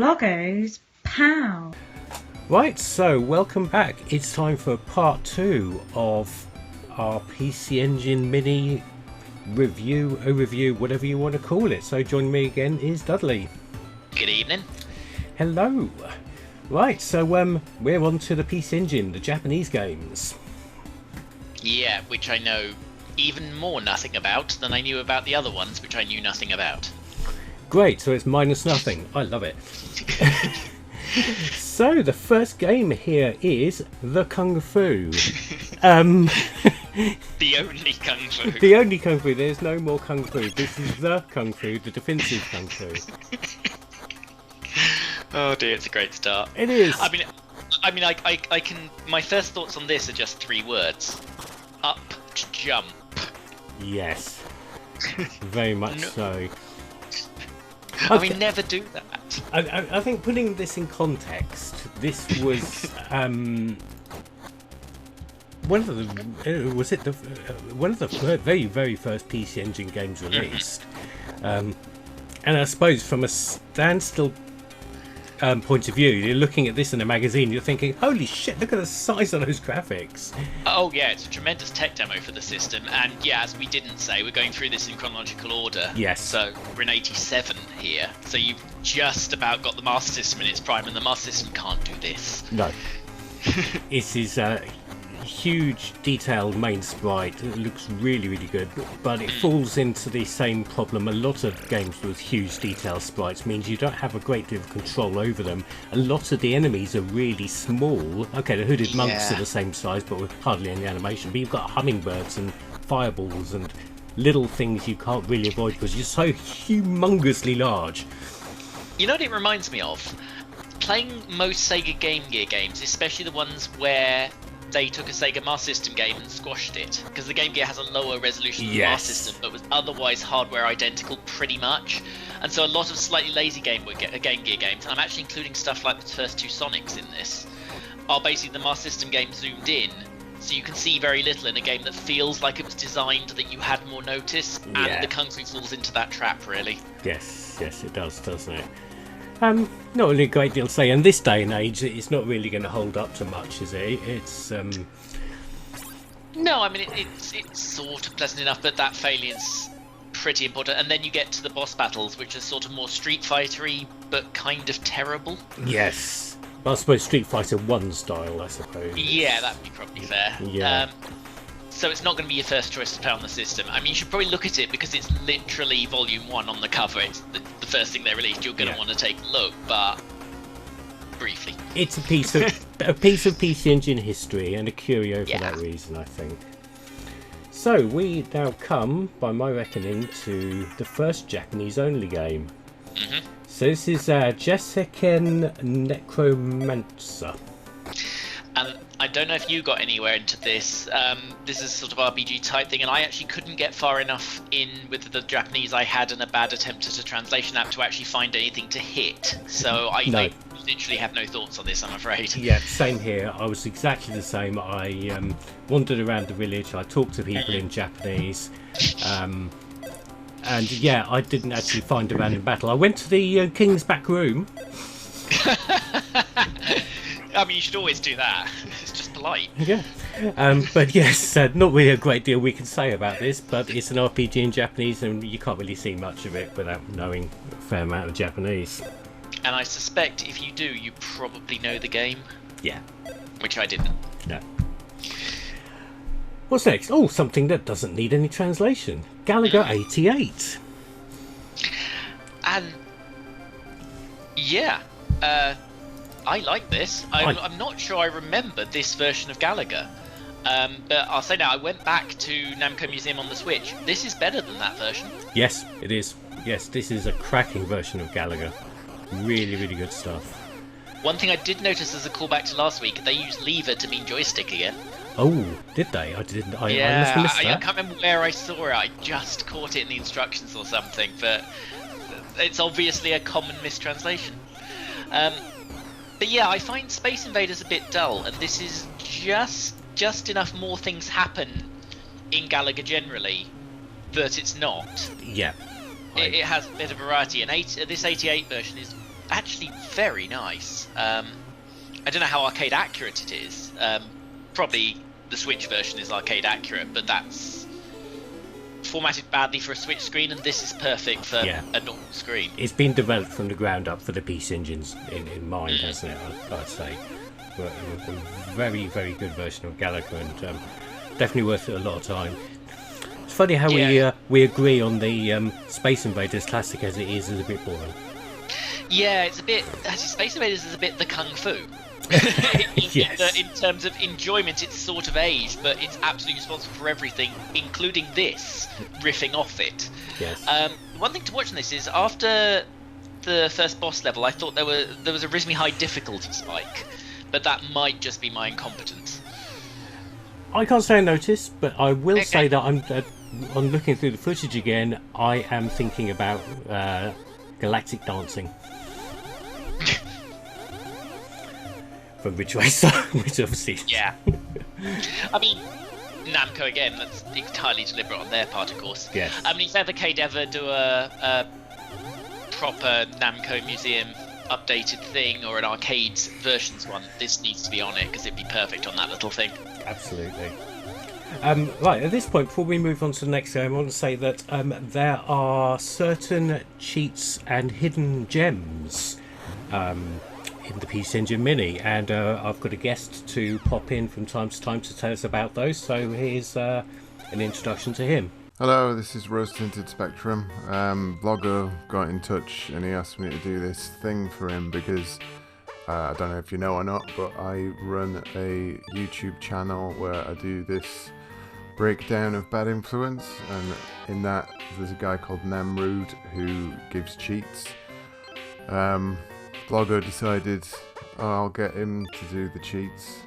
Loggers, POW. Right, so welcome back. It's time for part 2 of our PC Engine mini review, overview, whatever you want to call it. So joining me again is Dudley. Good evening. Hello. Right, so we're on to the PC Engine, the Japanese games. Yeah, which I know even more nothing about than I knew about the other ones, which I knew nothing about. Great, so it's minus nothing. I love it. So the first game here is the Kungfu. The only Kungfu. The only Kungfu. There's no more Kungfu. This is the Kungfu, the defensive Kungfu. Oh dear, it's a great start. It is. I mean, I can. My first thoughts on this are just 3 words: up, jump. Yes. Very much so. I mean, never do that. I think putting this in context, this was one of the very first PC Engine games released, and I suppose from a standstill point of view, you're looking at this in a magazine, you're thinking, holy shit, look at the size of those graphics. Oh yeah, it's a tremendous tech demo for the system, and yeah, as we didn't say, we're going through this in chronological order. Yes. So we're in 87 here, so you've just about got the Master System in its prime, and the Master System can't do this. No. It is a huge detailed main sprite. It looks really good, but it falls into the same problem a lot of games with huge detailed sprites means you don't have a great deal of control over them. A lot of the enemies are really small. Okay, the hooded monks are the same size but with hardly any animation, but you've got hummingbirds and fireballs and little things you can't really avoid because you're so humongously large. You know what it reminds me of? Playing most Sega Game Gear games, especially the ones where they took a Sega Master System game and squashed it, because the Game Gear has a lower resolution than the Master System, but was otherwise hardware identical pretty much. And so a lot of slightly lazy Game Gear games, and I'm actually including stuff like the first 2 Sonics in this, are basically the Master System game zoomed in, so you can see very little in a game that feels like it was designed that you had more notice, and the Kung Fu falls into that trap, really. Yes, it does, doesn't it? Not really a great deal to say. In this day and age, it's not really going to hold up to much, is it? It's No, I mean it's sort of pleasant enough, but that failure's pretty important. And then you get to the boss battles, which are sort of more Street Fighter-y, but kind of terrible. Yes, I suppose Street Fighter 1 style, I suppose. Yeah, that'd be probably fair. Yeah. So it's not going to be your first choice to play on the system. I mean, you should probably look at it because it's literally Volume 1 on the cover. It's the first thing they released. You're going to want to take a look, but briefly. It's a piece of PC Engine history and a curio for that reason, I think. So we now come, by my reckoning, to the first Japanese-only game. Mm-hmm. So this is Jeseken Necromancer. And I don't know if you got anywhere into this. This is sort of RPG type thing, and I actually couldn't get far enough in with the Japanese I had and a bad attempt at a translation app to actually find anything to hit. So I literally have no thoughts on this, I'm afraid. Yeah, same here. I was exactly the same. I wandered around the village. I talked to people in Japanese. And yeah, I didn't actually find a random battle. I went to the King's back room. I mean, you should always do that. It's just polite. Yeah. But yes, not really a great deal we can say about this, but it's an RPG in Japanese and you can't really see much of it without knowing a fair amount of Japanese. And I suspect if you do, you probably know the game. Yeah. Which I didn't. No. What's next? Oh, something that doesn't need any translation. Galaga 88. And yeah, I like this. I'm not sure I remember this version of Galaga. But I'll say now, I went back to Namco Museum on the Switch. This is better than that version. Yes, it is. Yes, this is a cracking version of Galaga. Really good stuff. One thing I did notice as a callback to last week, they used lever to mean joystick again. Oh, did they? I didn't. I must have missed that. I can't remember where I saw it. I just caught it in the instructions or something, but it's obviously a common mistranslation. But yeah, I find Space Invaders a bit dull, and this is just enough more things happen in Galaga generally that it's not. Yeah. It has a bit of variety, and this 88 version is actually very nice. I don't know how arcade accurate it is. Probably the Switch version is arcade accurate, but that's formatted badly for a Switch screen, and this is perfect for a normal screen. It's been developed from the ground up for the PC Engine's in mind, hasn't it? I'd say. But it was a very, very good version of Galaga, and definitely worth it a lot of time. It's funny how we agree on the Space Invaders classic as it is a bit boring. Yeah, it's a bit. Space Invaders is a bit the Kungfu. Yes. In terms of enjoyment, it's sort of aged, but it's absolutely responsible for everything, including this, riffing off it. Yes. One thing to watch on this is after the first boss level, I thought there was a reasonably high difficulty spike, but that might just be my incompetence. I can't say I noticed, but I will say that I'm looking through the footage again. I am thinking about galactic dancing. From Ridge Racer, which obviously... Yeah. I mean, Namco, again, that's entirely deliberate on their part, of course. Yes. I mean, if Evercade ever do a proper Namco Museum updated thing, or an arcade versions one, this needs to be on it, because it'd be perfect on that little thing. Absolutely. Right, at this point, before we move on to the next game, I want to say that there are certain cheats and hidden gems in the PC Engine Mini, and I've got a guest to pop in from time to time to tell us about those, so here's an introduction to him. Hello, this is Rose Tinted Spectrum. Blogger got in touch and he asked me to do this thing for him because I don't know if you know or not, but I run a YouTube channel where I do this breakdown of bad influence, and in that there's a guy called Namrud who gives cheats. Blogger decided I'll get him to do the cheats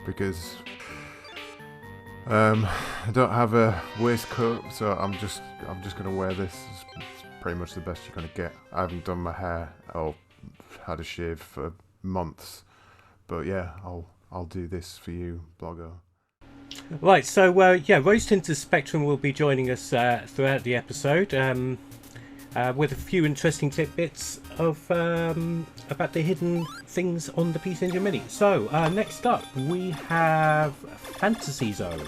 because I don't have a waistcoat, so I'm just gonna wear this. It's pretty much the best you're gonna get. I haven't done my hair or had a shave for months, but yeah, I'll do this for you, Blogger. Right, so Rose Tinted Spectrum will be joining us throughout the episode with a few interesting tidbits of about the hidden things on the PC Engine Mini. So next up we have Fantasy Zone.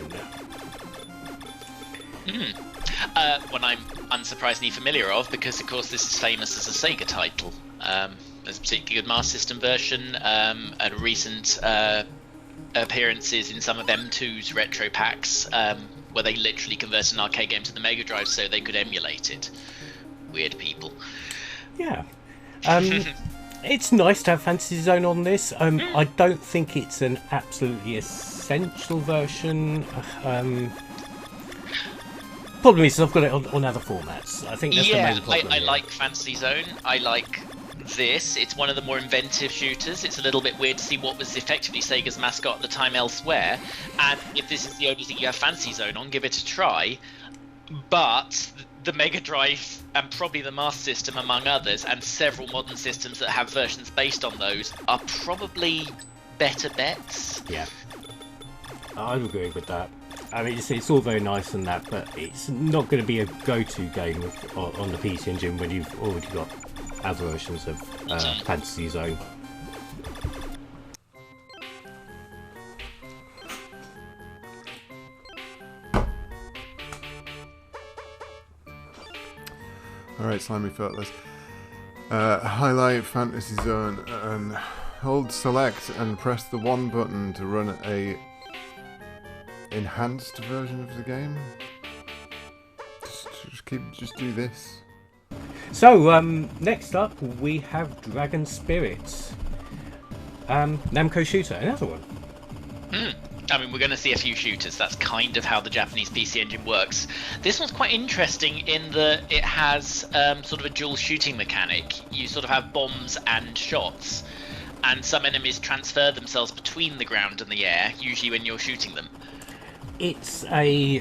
One I'm unsurprisingly familiar of, because of course this is famous as a Sega title. There's a particularly good Master System version, and recent appearances in some of M2's retro packs, where they literally converted an arcade game to the Mega Drive so they could emulate it. Weird people. Yeah. It's nice to have Fantasy Zone on this. I don't think it's an absolutely essential version. Problem is I've got it on other formats. I think that's the main problem. I like Fantasy Zone. I like this. It's one of the more inventive shooters. It's a little bit weird to see what was effectively Sega's mascot at the time elsewhere. And if this is the only thing you have Fantasy Zone on, give it a try. But the Mega Drive and probably the Master System, among others, and several modern systems that have versions based on those, are probably better bets. Yeah, I would agree with that. I mean, it's all very nice and that, but it's not going to be a go-to game on the PC Engine when you've already got other versions of Fantasy Zone. Alright, slimy footers. Highlight Fantasy Zone and hold select and press the 1 button to run a enhanced version of the game. Just do this. So next up we have Dragon Spirits, Namco shooter, another one. I mean, we're going to see a few shooters. That's kind of how the Japanese PC Engine works. This one's quite interesting in that it has sort of a dual shooting mechanic. You sort of have bombs and shots, and some enemies transfer themselves between the ground and the air, usually when you're shooting them. It's a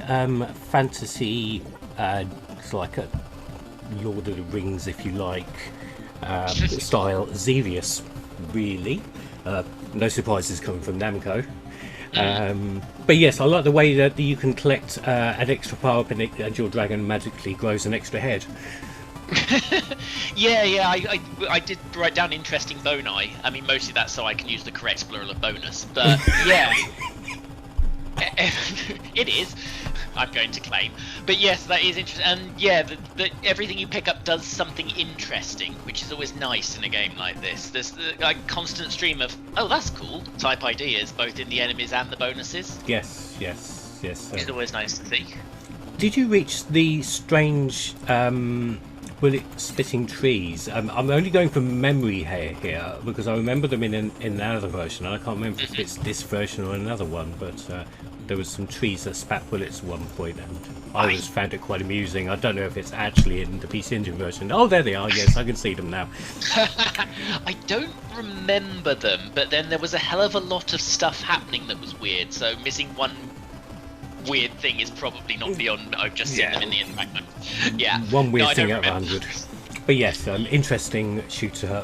fantasy, it's like a Lord of the Rings, if you like, style Xevious, really. No surprises coming from Namco. But yes, I like the way that you can collect an extra power up and your dragon magically grows an extra head. Yeah, I did write down interesting boni. I mean, mostly that's so I can use the correct plural of bonus. But yeah, it is. I'm going to claim. But yes, that is interesting. And yeah, the everything you pick up does something interesting, which is always nice in a game like this. There's a constant stream of, oh, that's cool, type ideas, both in the enemies and the bonuses. Yes. Which is always nice to see. Did you reach the strange bullet-spitting trees? I'm only going from memory here because I remember them in another version. I can't remember if it's this version or another one, but there was some trees that spat bullets at one point, and I always found it quite amusing. I don't know if it's actually in the PC Engine version. Oh, there they are. Yes, I can see them now. I don't remember them, but then there was a hell of a lot of stuff happening that was weird, so missing one weird thing is probably not beyond. I've just seen them in the environment. Yeah, one weird thing out of 100. But yes, interesting shooter.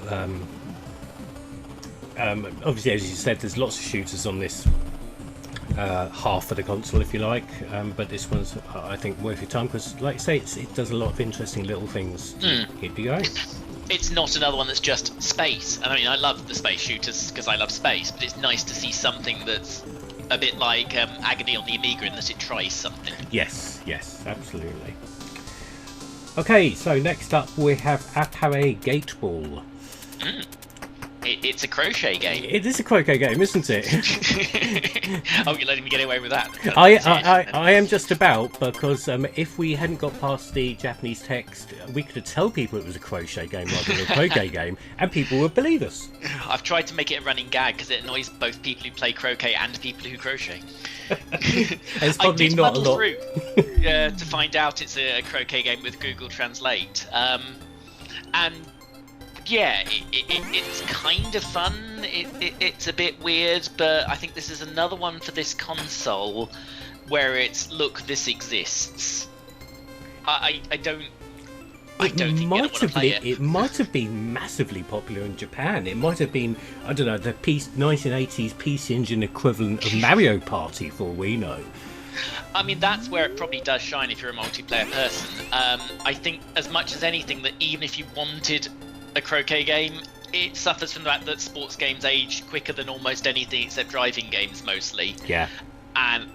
Obviously, as you said, there's lots of shooters on this half of the console, if you like. But this one's, I think, worth your time because, like I say, it does a lot of interesting little things to keep you going. It's not another one that's just space. And I mean, I love the space shooters because I love space, but it's nice to see something that's a bit like Agony on the Amiga in that it tries something. Yes, absolutely. Okay, so next up we have Appareil Gateball. It's a crochet game. It is a crochet game, isn't it? Oh, you're letting me get away with that? I am just about, because if we hadn't got past the Japanese text, we could have told people it was a crochet game rather than a croquet game, and people would believe us. I've tried to make it a running gag because it annoys both people who play croquet and people who crochet. It's probably not a lot. I did muddle through to find out it's a croquet game with Google Translate, and yeah, it's kind of fun. It's a bit weird, but I think this is another one for this console where it's, look, this exists. I don't think you're gonna want to play it. It might have been massively popular in Japan. It might have been, I don't know, the 1980s PC Engine equivalent of Mario Party, for all we know. I mean, that's where it probably does shine if you're a multiplayer person. I think as much as anything that even if you wanted a croquet game, it suffers from the fact that sports games age quicker than almost anything except driving games mostly. Yeah. And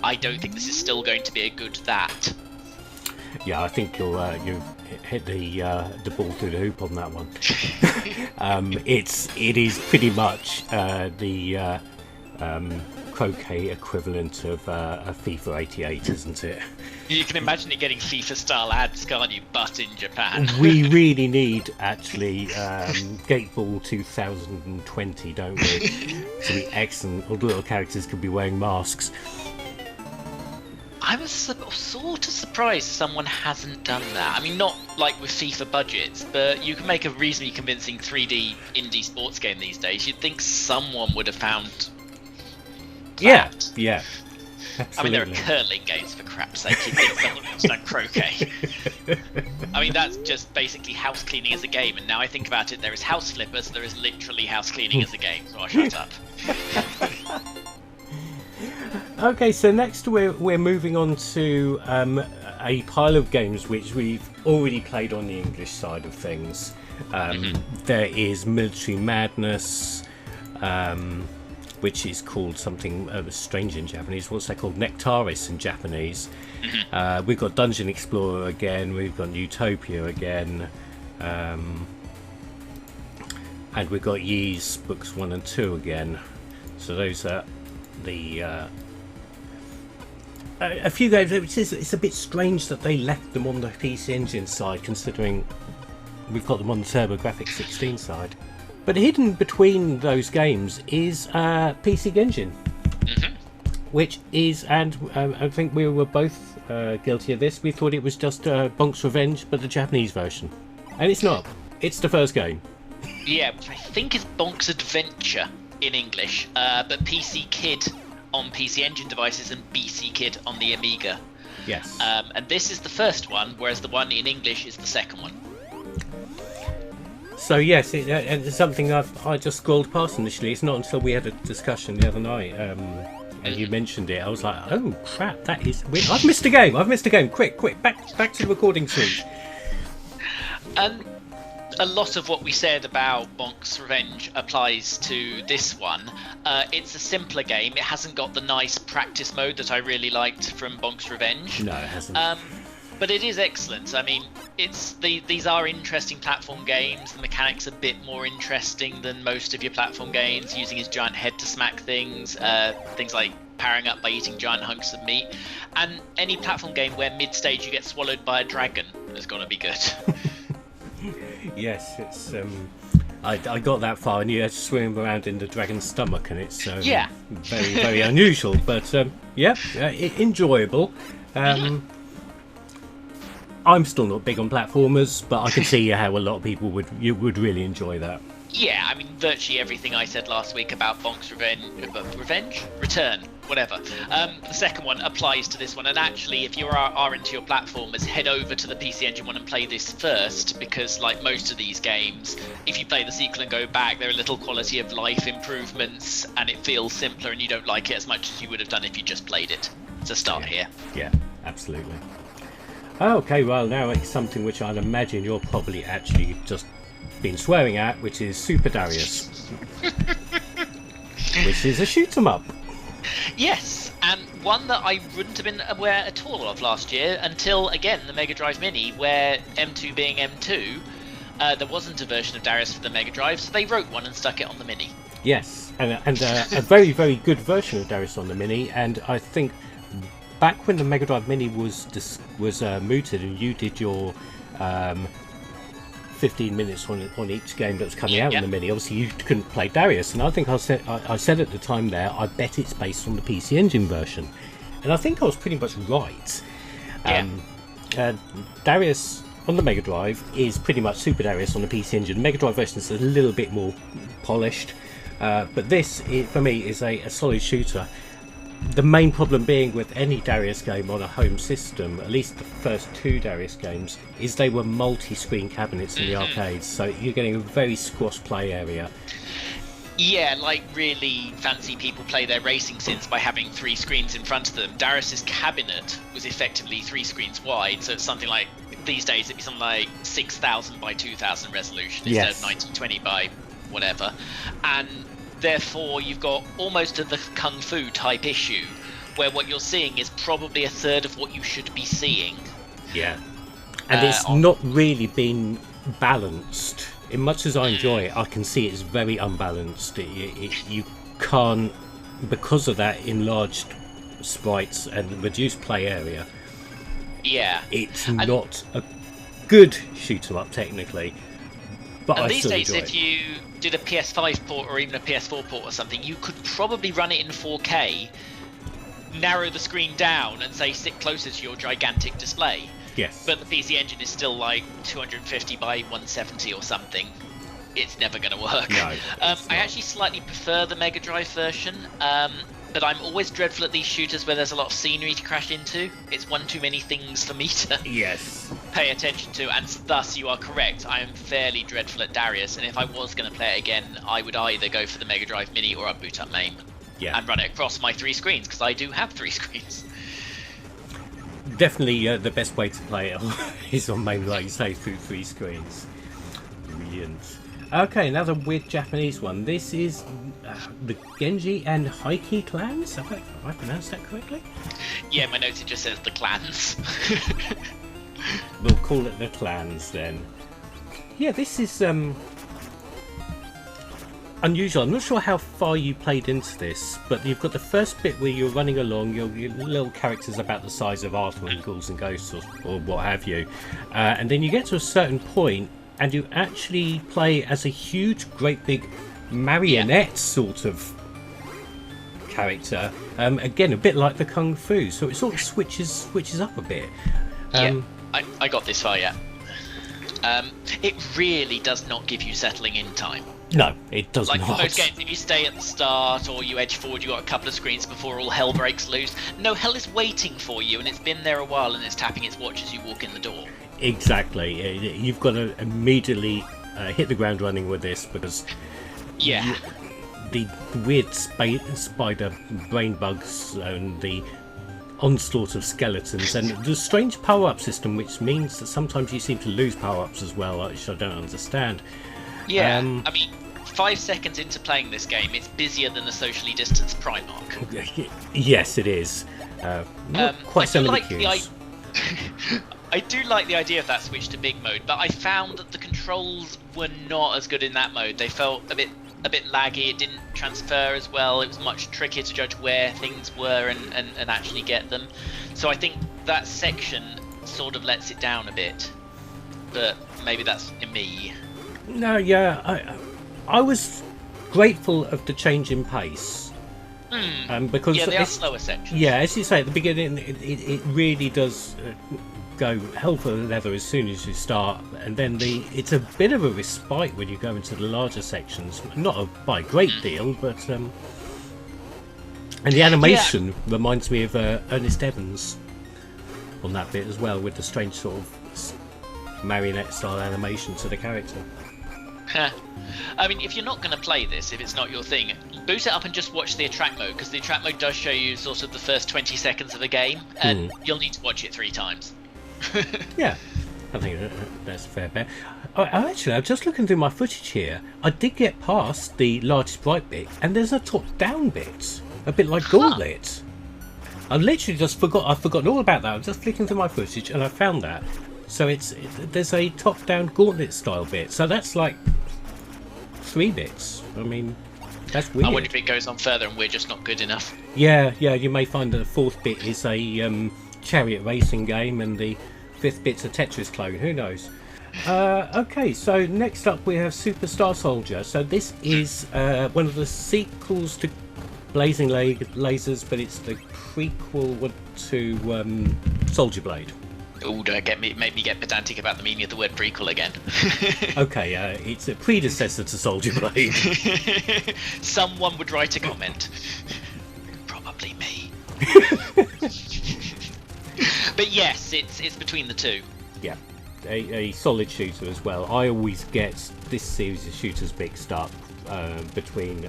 I don't think this is still going to be a good that. Yeah, I think you've hit the ball through the hoop on that one. It is pretty much the croquet equivalent of a FIFA 88, isn't it? You can imagine it getting FIFA-style ads, can't you? But in Japan. We really need, actually, Gateball 2020, don't we? To be excellent. All the little characters could be wearing masks. I was sort of surprised someone hasn't done that. I mean, not like with FIFA budgets, but you can make a reasonably convincing 3D indie sports game these days. You'd think someone would have found that. Yeah. Absolutely. I mean, there are curling games, for crap's sake. You'd think someone would have done croquet. I mean, that's just basically house cleaning as a game, and now I think about it, there is house flippers, so there is literally house cleaning as a game, so I'll shut up. Okay, so next we're moving on to a pile of games which we've already played on the English side of things. There is Military Madness, which is called something strange in Japanese. What's that called? Nectaris in Japanese. We've got Dungeon Explorer again. We've got Utopia again. And we've got Ys Books 1 and 2 again. So those are the a few games. It's a bit strange that they left them on the PC Engine side, considering we've got them on the TurboGrafx 16 side. But hidden between those games is PC Engine, which is, and I think we were both guilty of this. We thought it was just Bonk's Revenge, but the Japanese version, and it's not. It's the first game. Yeah, which I think is Bonk's Adventure in English, but PC Kid on PC Engine devices and BC Kid on the Amiga. Yes. And this is the first one, whereas the one in English is the second one. So yes, it's something I just scrolled past initially. It's not until we had a discussion the other night and you mentioned it, I was like, oh crap, that is weird. I've missed a game. Quick, back to the recording suite. And a lot of what we said about Bonk's Revenge applies to this one. It's a simpler game. It hasn't got the nice practice mode that I really liked from Bonk's Revenge. No, it hasn't. But it is excellent. I mean, these are interesting platform games. The mechanics are a bit more interesting than most of your platform games, using his giant head to smack things like powering up by eating giant hunks of meat. And any platform game where mid-stage you get swallowed by a dragon has got to be good. Yes, it's. I got that far, and you had to swim around in the dragon's stomach, and it's very, very unusual, but enjoyable. I'm still not big on platformers, but I can see how a lot of people would really enjoy that. Yeah, I mean, virtually everything I said last week about Bonk's Return, whatever. The second one applies to this one, and actually, if you are into your platformers, head over to the PC Engine one and play this first, because like most of these games, if you play the sequel and go back, there are little quality of life improvements, and it feels simpler, and you don't like it as much as you would have done if you just played it. So start here. Yeah, absolutely. Okay, well, now it's something which I'd imagine you're probably actually just been swearing at, which is Super Darius. Which is a shoot 'em up. Yes, and one that I wouldn't have been aware at all of last year until, again, the Mega Drive Mini, where M2 being M2, there wasn't a version of Darius for the Mega Drive, so they wrote one and stuck it on the Mini. Yes, and a very, very good version of Darius on the Mini, and I think back when the Mega Drive Mini was mooted and you did your 15 minutes on each game that was coming out on the Mini, obviously you couldn't play Darius, and I think I said at the time there, I bet it's based on the PC Engine version, and I think I was pretty much right. Darius on the Mega Drive is pretty much Super Darius on the PC Engine. The Mega Drive version is a little bit more polished, but this, for me, is a solid shooter. The main problem being with any Darius game on a home system, at least the first two Darius games, is they were multi-screen cabinets in the arcades, so you're getting a very squash play area. Yeah, like really fancy people play their racing sims by having 3 screens in front of them. Darius's cabinet was effectively 3 screens wide, so it's something like, these days it'd be something like 6,000 by 2,000 resolution instead of 1920 by whatever. And therefore, you've got almost a the Kungfu type issue, where what you're seeing is probably a third of what you should be seeing. Yeah, and it's not really been balanced. As much as I enjoy it, I can see it's very unbalanced. You can't, because of that enlarged sprites and reduced play area. Yeah, it's not a good shoot 'em up technically. But and these days, if you did a PS5 port or even a PS4 port or something, you could probably run it in 4K, narrow the screen down, and say sit closer to your gigantic display. Yes. But the PC Engine is still like 250 by 170 or something. It's never going to work. No, I actually slightly prefer the Mega Drive version, but I'm always dreadful at these shooters where there's a lot of scenery to crash into. It's one too many things for me to pay attention to, and thus you are correct. I am fairly dreadful at Darius, and if I was going to play it again, I would either go for the Mega Drive Mini or I'd boot up MAME and run it across my 3 screens, because I do have 3 screens. Definitely the best way to play it is on MAME, like you say, through 3 screens. Brilliant. Okay, another weird Japanese one. This is the Genji and Heike clans. Have I pronounced that correctly? Yeah, my notes, it just says the clans. We'll call it the clans then. Yeah, this is unusual. I'm not sure how far you played into this, but you've got the first bit where you're running along, your little characters about the size of Arthur in Ghouls and Ghosts or what have you, and then you get to a certain point and you actually play as a huge, great big marionette sort of character. Again, a bit like the Kung Fu, so it sort of switches up a bit. I got this far, it really does not give you settling in time. No, it does not. Like most games, if you stay at the start or you edge forward, you got a couple of screens before all hell breaks loose. No, hell is waiting for you, and it's been there a while, and it's tapping its watch as you walk in the door. Exactly. You've got to immediately hit the ground running with this, because the weird spider brain bugs and the onslaught of skeletons, and the strange power-up system, which means that sometimes you seem to lose power-ups as well, which I don't understand. Yeah, I mean, 5 seconds into playing this game, it's busier than a socially distanced Primarch. Yes, it is. Not quite so many queues. I do like the idea of that switch to big mode, but I found that the controls were not as good in that mode. They felt a bit laggy. It didn't transfer as well. It was much trickier to judge where things were and actually get them. So I think that section sort of lets it down a bit, but maybe that's me. No, yeah, I was grateful of the change in pace. Because yeah, they are slower sections. Yeah, as you say at the beginning, it really does go hell for leather as soon as you start, and then it's a bit of a respite when you go into the larger sections. Not by a great deal, but and the animation reminds me of Ernest Evans on that bit as well, with the strange sort of marionette style animation to the character. I mean, if you're not going to play this, if it's not your thing, boot it up and just watch the attract mode, because the attract mode does show you sort of the first 20 seconds of a game, and you'll need to watch it 3 times. Yeah, I think that's a fair bet. Actually, I'm just looking through my footage here. I did get past the large sprite bit, and there's a top-down bit, a bit like Gauntlet. I literally just I've forgotten all about that. I'm just flicking through my footage, and I found that. So there's a top-down Gauntlet style bit. So that's like 3 bits. I mean, that's weird. I wonder if it goes on further and we're just not good enough. Yeah, you may find that the 4th bit is a chariot racing game, and the 5th bit's a Tetris clone. Who knows? Okay, so next up we have Superstar Soldier. So this is one of the sequels to Blazing Lasers, but it's the prequel to Soldier Blade. Oh, don't make me get pedantic about the meaning of the word prequel again. Okay, it's a predecessor to Soldier Blade. Someone would write a comment. Probably me. But yes, it's between the two. Yeah, a solid shooter as well. I always get this series of shooters mixed up between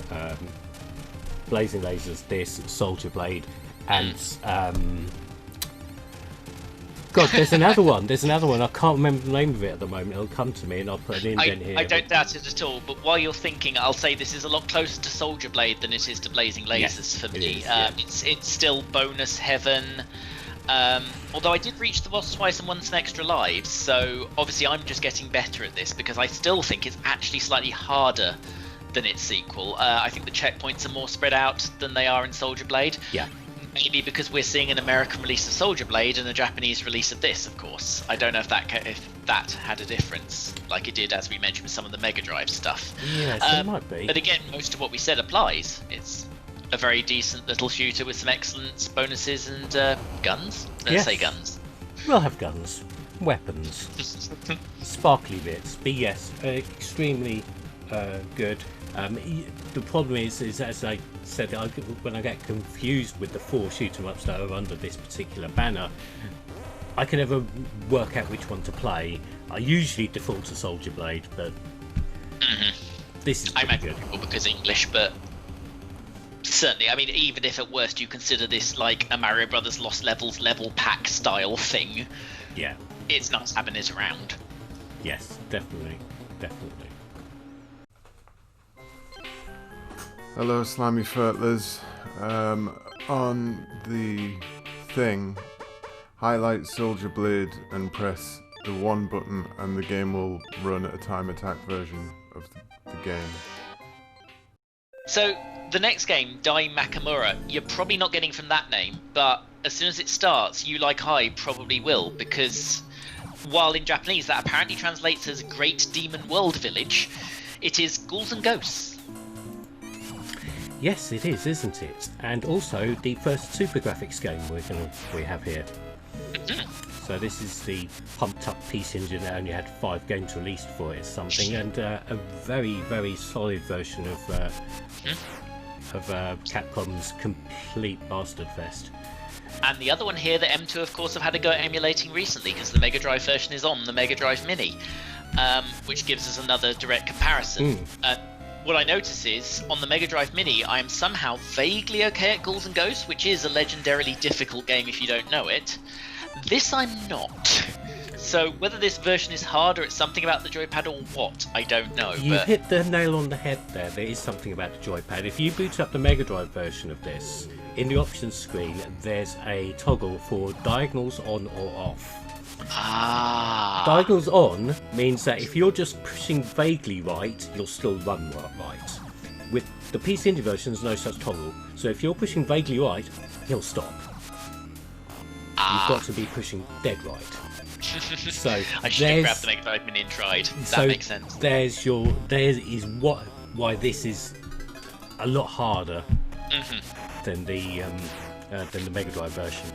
Blazing Lasers, this, Soldier Blade, and God, there's another one. I can't remember the name of it at the moment. It'll come to me, and I'll put an indent here. I don't doubt it at all. But while you're thinking, I'll say this is a lot closer to Soldier Blade than it is to Blazing Lasers for me. It's still bonus heaven. Although I did reach the boss twice and won some extra lives, so obviously I'm just getting better at this, because I still think it's actually slightly harder than its sequel. I think the checkpoints are more spread out than they are in Soldier Blade. Yeah. Maybe because we're seeing an American release of Soldier Blade and a Japanese release of this, of course. I don't know if that had a difference, like it did, as we mentioned, with some of the Mega Drive stuff. Yes, it might be. But again, most of what we said applies. It's a very decent little shooter with some excellent bonuses and guns. Let's say guns. We'll have guns, weapons, sparkly bits. But yes, extremely good. The problem is as I said, when I get confused with the 4 shoot-'em-ups that are under this particular banner, I can never work out which one to play. I usually default to Soldier Blade, but this is pretty good. Because English, but certainly, I mean, even if at worst you consider this like a Mario Brothers Lost Levels level pack style thing, yeah, it's nice having it around. Yes, definitely. Hello, slimy furtlers. On the thing, highlight Soldier Blade and press the 1 button, and the game will run at a time attack version of the game. So the next game, Dai Makamura, you're probably not getting from that name, but as soon as it starts, you like I probably will, because while in Japanese that apparently translates as Great Demon World Village, it is Ghouls and Ghosts. Yes, it is, isn't it? And also the first Super Graphics game we have here. So this is the pumped up PC Engine that only had 5 games released for it, something, and a very, very solid version of Capcom's complete bastard fest. And the other one here that M2 of course have had a go at emulating recently, because the Mega Drive version is on the Mega Drive Mini, which gives us another direct comparison. what I notice is, on the Mega Drive Mini, I am somehow vaguely okay at Ghouls and Ghosts, which is a legendarily difficult game if you don't know it. This I'm not. So whether this version is hard or it's something about the joypad or what, I don't know. You hit the nail on the head there. There is something about the joypad. If you boot up the Mega Drive version of this, in the options screen, there's a toggle for diagonals on or off. Ah. Diagonals on means that if you're just pushing vaguely right, you'll still run right. With the PC Engine version, there's no such toggle. So if you're pushing vaguely right, he'll stop. You've got to be pushing dead right. So I should have grabbed the Mega Drive Mini and tried. That makes sense. There is why this is a lot harder than the Mega Drive version.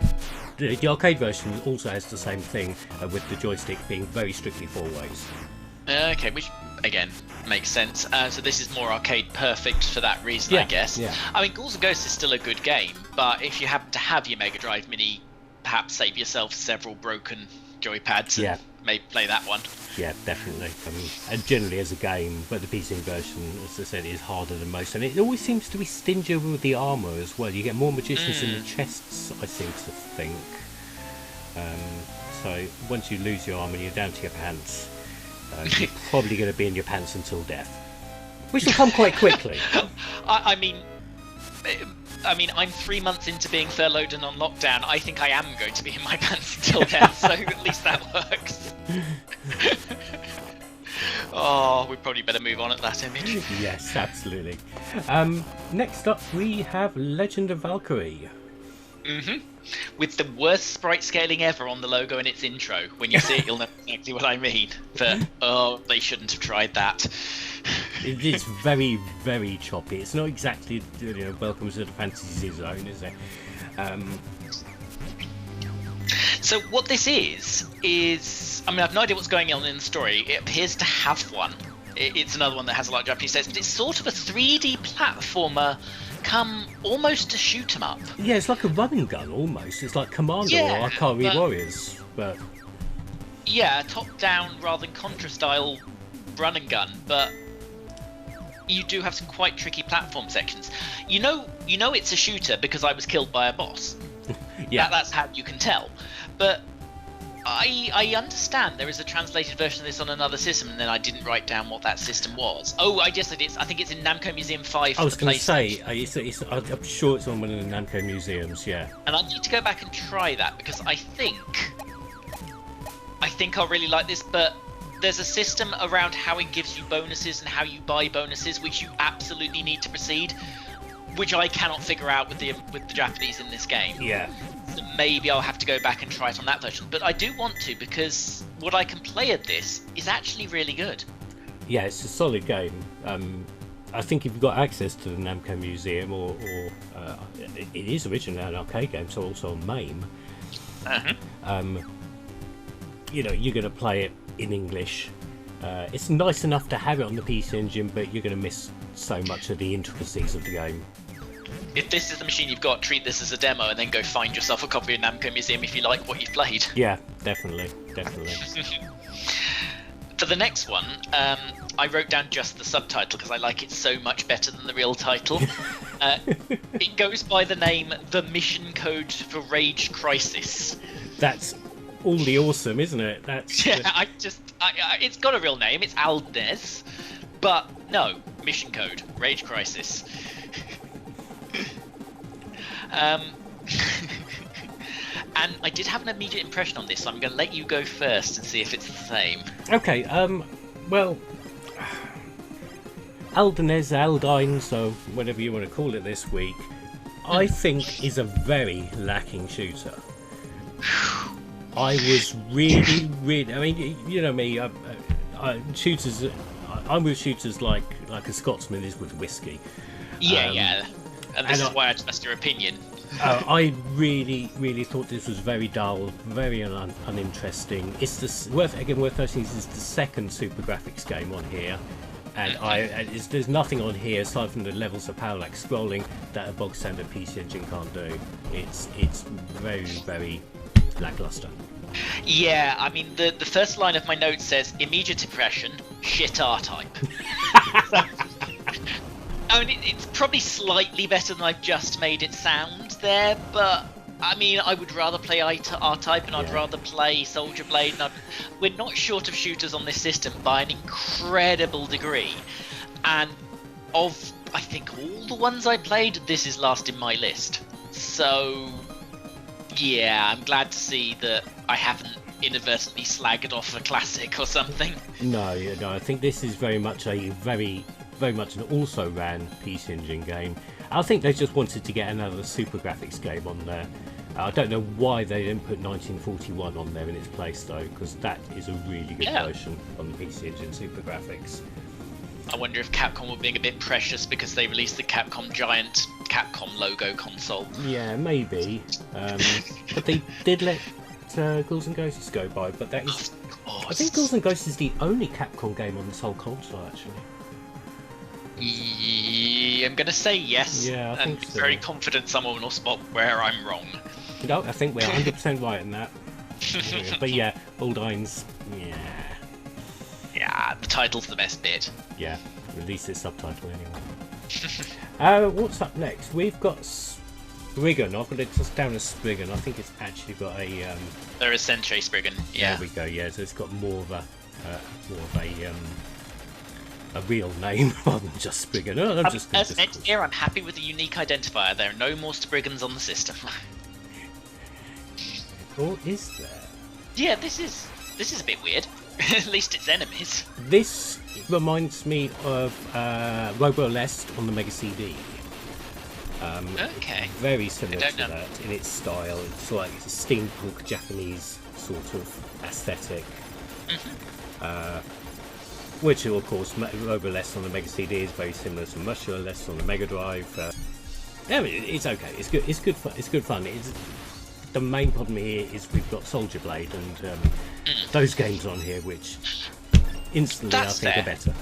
The arcade version also has the same thing, with the joystick being very strictly 4 ways. Okay, which again makes sense. So this is more arcade perfect for that reason, I guess. Yeah. I mean, Ghouls and Ghosts is still a good game, but if you happen to have your Mega Drive Mini, perhaps save yourself several broken joypads and maybe play that one. Yeah, definitely. And generally as a game, but the PC version, as I said, is harder than most, and it always seems to be stingier with the armour as well. You get more magicians in the chests, I seem to think. So once you lose your armour, you're down to your pants. You're probably going to be in your pants until death, which will come quite quickly. I mean, I'm 3 months into being furloughed and on lockdown. I think I am going to be in my pants until death, so at least that works. Oh, we probably better move on at that image. Yes, absolutely. Next up, we have Legend of Valkyrie. With the worst sprite scaling ever on the logo in its intro. When you see it, you'll know exactly what I mean. But, they shouldn't have tried that. It is very, very choppy. It's not exactly, welcome to the fantasy zone, is it? So what this is, I mean, I've no idea what's going on in the story. It appears to have one. It's another one that has a lot of Japanese text, but it's sort of a 3D platformer come almost to shoot 'em up. Yeah, it's like a run and gun almost. It's like Commando or Valkyrie Warriors, but yeah, top-down rather than Contra style run and gun, but you do have some quite tricky platform sections. You know it's a shooter because I was killed by a boss. Yeah, that's how you can tell. But I understand there is a translated version of this on another system, and then I didn't write down what that system was. Oh, I guess it is. I think it's in Namco Museum 5. I was going to say, I'm sure it's on one of the Namco museums, yeah. And I need to go back and try that, because I think I'll really like this, but there's a system around how it gives you bonuses and how you buy bonuses, which you absolutely need to proceed, which I cannot figure out with the Japanese in this game. Yeah. So maybe I'll have to go back and try it on that version. But I do want to, because what I can play at this is actually really good. Yeah, it's a solid game. I think if you've got access to the Namco Museum, or it is originally an arcade game, so also on MAME, you're going to play it in English. It's nice enough to have it on the PC Engine, but you're going to miss so much of the intricacies of the game. If this is the machine you've got, treat this as a demo and then go find yourself a copy of Namco Museum if you like what you've played. Yeah, definitely. For the next one, I wrote down just the subtitle because I like it so much better than the real title. It goes by the name The Mission Code for Rage Crisis. That's all the awesome, isn't it? It's got a real name. It's Aldnes, but no, Mission Code Rage Crisis. And I did have an immediate impression on this, so I'm going to let you go first and see if it's the same. Okay, well, Aldine, so whatever you want to call it this week, I think is a very lacking shooter. I was really, I mean, you know me, shooters, I'm with shooters like a Scotsman is with whiskey. Yeah. And this is why I trust your opinion. I really thought this was very dull, very uninteresting. It's worth noting this is the second Super Graphics game on here, and there's nothing on here aside from the levels of parallax scrolling that a bog standard PC Engine can't do. It's very, very lackluster. Yeah, I mean the first line of my note says immediate impression, shit R-type. and it's probably slightly better than I've just made it sound there, but I mean, I would rather play R-Type, and I'd rather play Soldier Blade. And we're not short of shooters on this system by an incredible degree. And of, I think, all the ones I played, this is last in my list. So, yeah, I'm glad to see that I haven't inadvertently slagged off a classic or something. No, I think this is very much an also-ran PC Engine game. I think they just wanted to get another Super Graphics game on there. I don't know why they didn't put 1941 on there in its place, though, because that is a really good version on the PC Engine Super Graphics. I wonder if Capcom were being a bit precious because they released the giant Capcom logo console. Yeah, maybe. But they did let Ghouls and Ghosts go by, but that is... I think Ghouls and Ghosts is the only Capcom game on this whole console, actually. I'm going to say yes. Yeah, I think so. Very confident someone will spot where I'm wrong. No, I think we're 100% right in that. But yeah, Baldine's... Yeah, the title's the best bit. Yeah, release its subtitle anyway. What's up next? We've got Spriggan. I've got it just down as Spriggan. I think it's actually got a... There is Sentry Spriggan, yeah. There we go, yeah, so it's got more of a real name rather than just Spriggan. As next year, I'm happy with the unique identifier. There are no more Spriggans on the system. Or is there? Yeah, this is a bit weird. At least it's enemies. This reminds me of Robo-Lest on the Mega CD. Okay. Very similar to that in its style. It's like a steampunk Japanese sort of aesthetic. Which, of course, Robo-Lest on the Mega CD is very similar to Musha-Lest on the Mega Drive. It's okay. It's good. It's good fun. It's good fun. The main problem here is we've got Soldier Blade and those games on here, which instantly I think are better.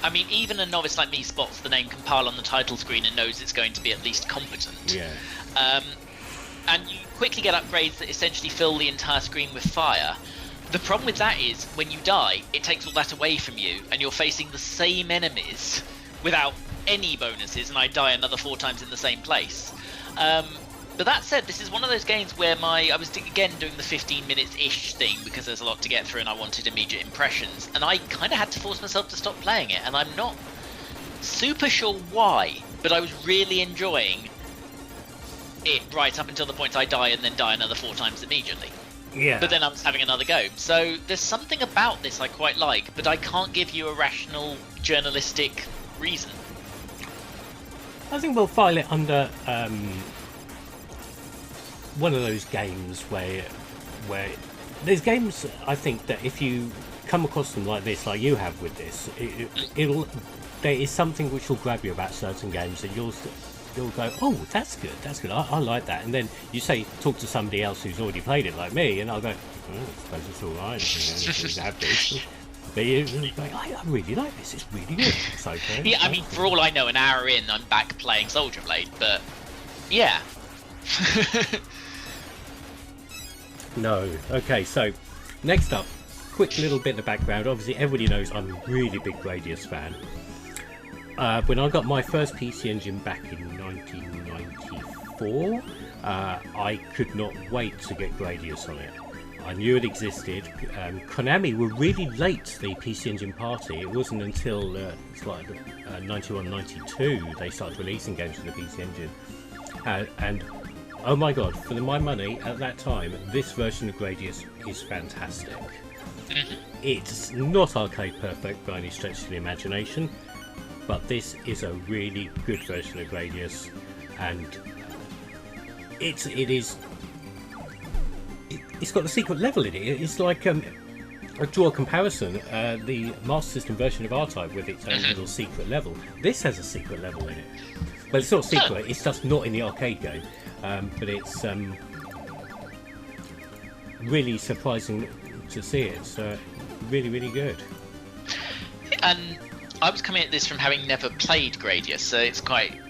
I mean, even a novice like me spots the name compile on the title screen and knows it's going to be at least competent. Yeah. And you quickly get upgrades that essentially fill the entire screen with fire. The problem with that is, when you die, it takes all that away from you, and you're facing the same enemies without any bonuses, and I die another 4 times in the same place. But that said, this is one of those games where I was again doing the 15 minutes-ish thing because there's a lot to get through and I wanted immediate impressions, and I kind of had to force myself to stop playing it, and I'm not super sure why, but I was really enjoying it right up until the point I die and then die another 4 times immediately. Yeah. But then I was having another go. So there's something about this I quite like, but I can't give you a rational journalistic reason. I think we'll file it under one of those games where there's games, I think, that if you come across them like this, like you have with this, there is something which will grab you about certain games that you'll go, oh, that's good, I like that. And then you talk to somebody else who's already played it like me, and I'll go, I suppose it's alright. But you're like, I really like this, it's really good. It's okay. Yeah, I mean, for all I know, an hour in, I'm back playing Soldier Blade, but yeah. No. Okay, so next up, quick little bit of background. Obviously, everybody knows I'm a really big Gradius fan. When I got my first PC Engine back in 1994, I could not wait to get Gradius on it. I knew it existed. Konami were really late to the PC Engine party. It wasn't until 91, 92 they started releasing games for the PC Engine. And oh my god, for my money at that time, this version of Gradius is fantastic. It's not arcade perfect by any stretch of the imagination, but this is a really good version of Gradius, and it's got a secret level in it. It's like I draw a comparison, the Master System version of R-Type with its own little secret level. This has a secret level in it. Well, it's not secret, it's just not in the arcade game. But it's really surprising to see it. It's really, really good. And I was coming at this from having never played Gradius, so it's quite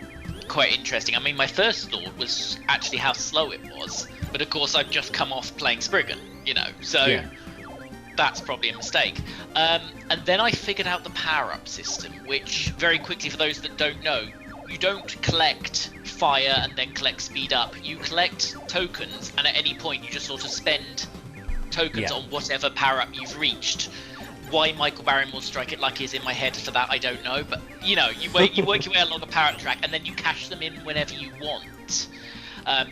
interesting. I mean, my first thought was actually how slow it was, but of course I've just come off playing Spriggan, so that's probably a mistake. And then I figured out the power-up system, which very quickly, for those that don't know, you don't collect fire and then collect speed up. You collect tokens, and at any point you just sort of spend tokens on whatever power up you've reached. Why Michael Barrymore's Strike It Lucky is in my head for that, I don't know, but you work your way along a power up track, and then you cash them in whenever you want.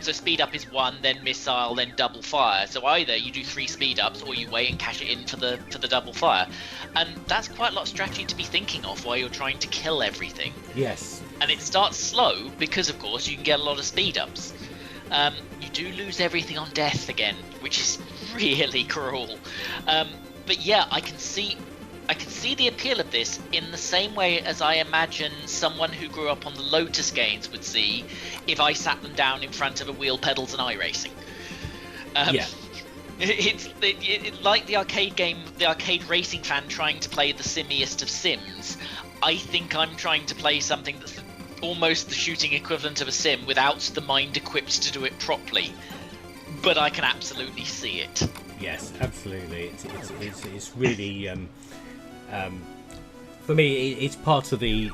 So speed up is 1, then missile, then double fire. So either you do 3 speed ups, or you wait and cash it in for the double fire. And that's quite a lot of strategy to be thinking of while you're trying to kill everything. Yes. And it starts slow because, of course, you can get a lot of speed ups. You do lose everything on death again, which is really cruel. But yeah, I can see the appeal of this in the same way as I imagine someone who grew up on the Lotus games would see if I sat them down in front of a wheel, pedals, and iRacing. It's like the arcade game, the arcade racing fan trying to play the simmiest of sims. I think I'm trying to play something that's almost the shooting equivalent of a sim without the mind equipped to do it properly. But I can absolutely see it. Yes, absolutely. It's really for me. It's part of the.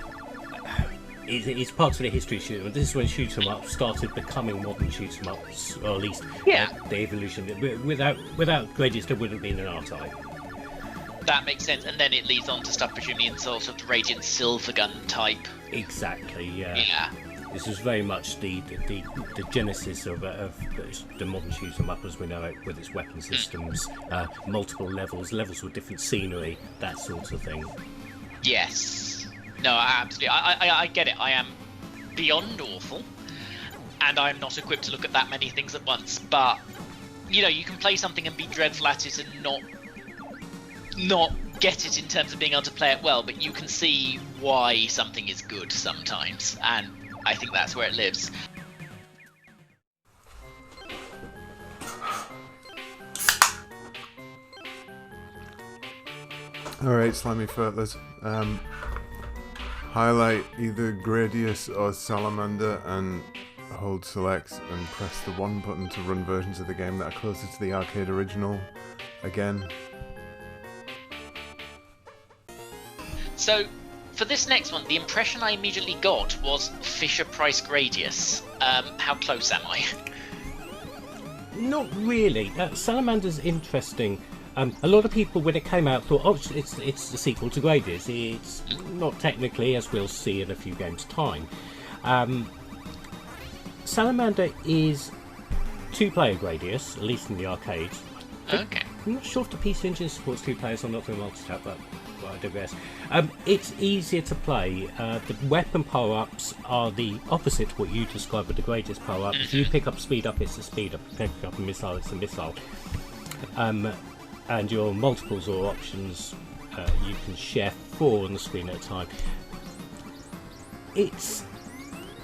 It's part of the history of shoot 'em up. This is when shoot 'em up started becoming modern shoot 'em ups, or at least the evolution. Without Gradius, there wouldn't have been an R-Type. That makes sense, and then it leads on to stuff presumably in sort of the Radiant Silvergun type. Exactly. Yeah. This was very much the genesis of the modern shoot 'em up as we know it, with its weapon systems, multiple levels with different scenery, that sort of thing. Yes. No, absolutely. I get it. I am beyond awful, and I'm not equipped to look at that many things at once. But you can play something and be dreadful at it and not get it in terms of being able to play it well. But you can see why something is good sometimes, and I think that's where it lives. Alright, slimy furtlers. Highlight either Gradius or Salamander and hold select and press the 1 button to run versions of the game that are closer to the arcade original again. So, for this next one, the impression I immediately got was Fisher-Price Gradius. How close am I? Not really. Salamander's interesting. A lot of people, when it came out, thought, it's the sequel to Gradius. It's not technically, as we'll see in a few games' time. Salamander is 2-player Gradius, at least in the arcade. Okay. I'm not sure if the PC Engine supports 2 players or not for multi-tap, but I digress. It's easier to play. The weapon power-ups are the opposite to what you described with the Gradius power-up. If you pick up speed up, it's a speed up. If you pick up a missile, it's a missile. And your multiples or options, you can share 4 on the screen at a time. It's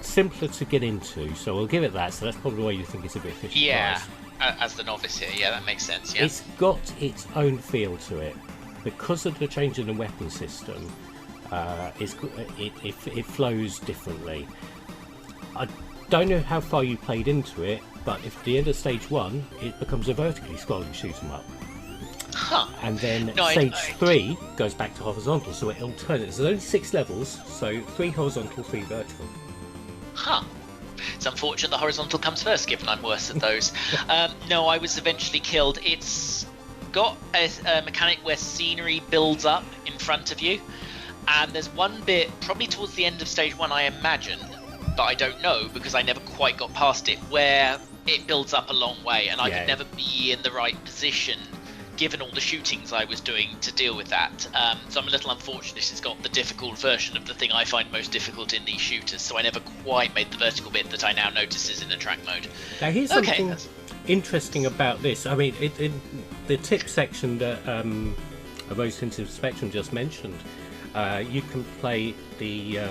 simpler to get into, so we'll give it that. So that's probably why you think it's a bit fishy. Yeah, as the novice here, that makes sense. Yeah, it's got its own feel to it because of the change in the weapon system. It flows differently. I don't know how far you played into it, but if at the end of stage 1, it becomes a vertically scrolling shoot 'em up. Huh. And then stage 3 goes back to horizontal, so it alternates. There's only 6 levels, so 3 horizontal, 3 vertical. Huh. It's unfortunate the horizontal comes first, given I'm worse at those. No, I was eventually killed. It's got a mechanic where scenery builds up in front of you, and there's one bit, probably towards the end of stage 1, I imagine, but I don't know because I never quite got past it, where it builds up a long way, and I could never be in the right position given all the shootings I was doing to deal with that. So I'm a little unfortunate it's got the difficult version of the thing I find most difficult in these shooters, so I never quite made the vertical bit that I now notice is in the track mode. Now here's something interesting about this. I mean, in the tip section that a Rose Tinted Spectrum just mentioned, you can play the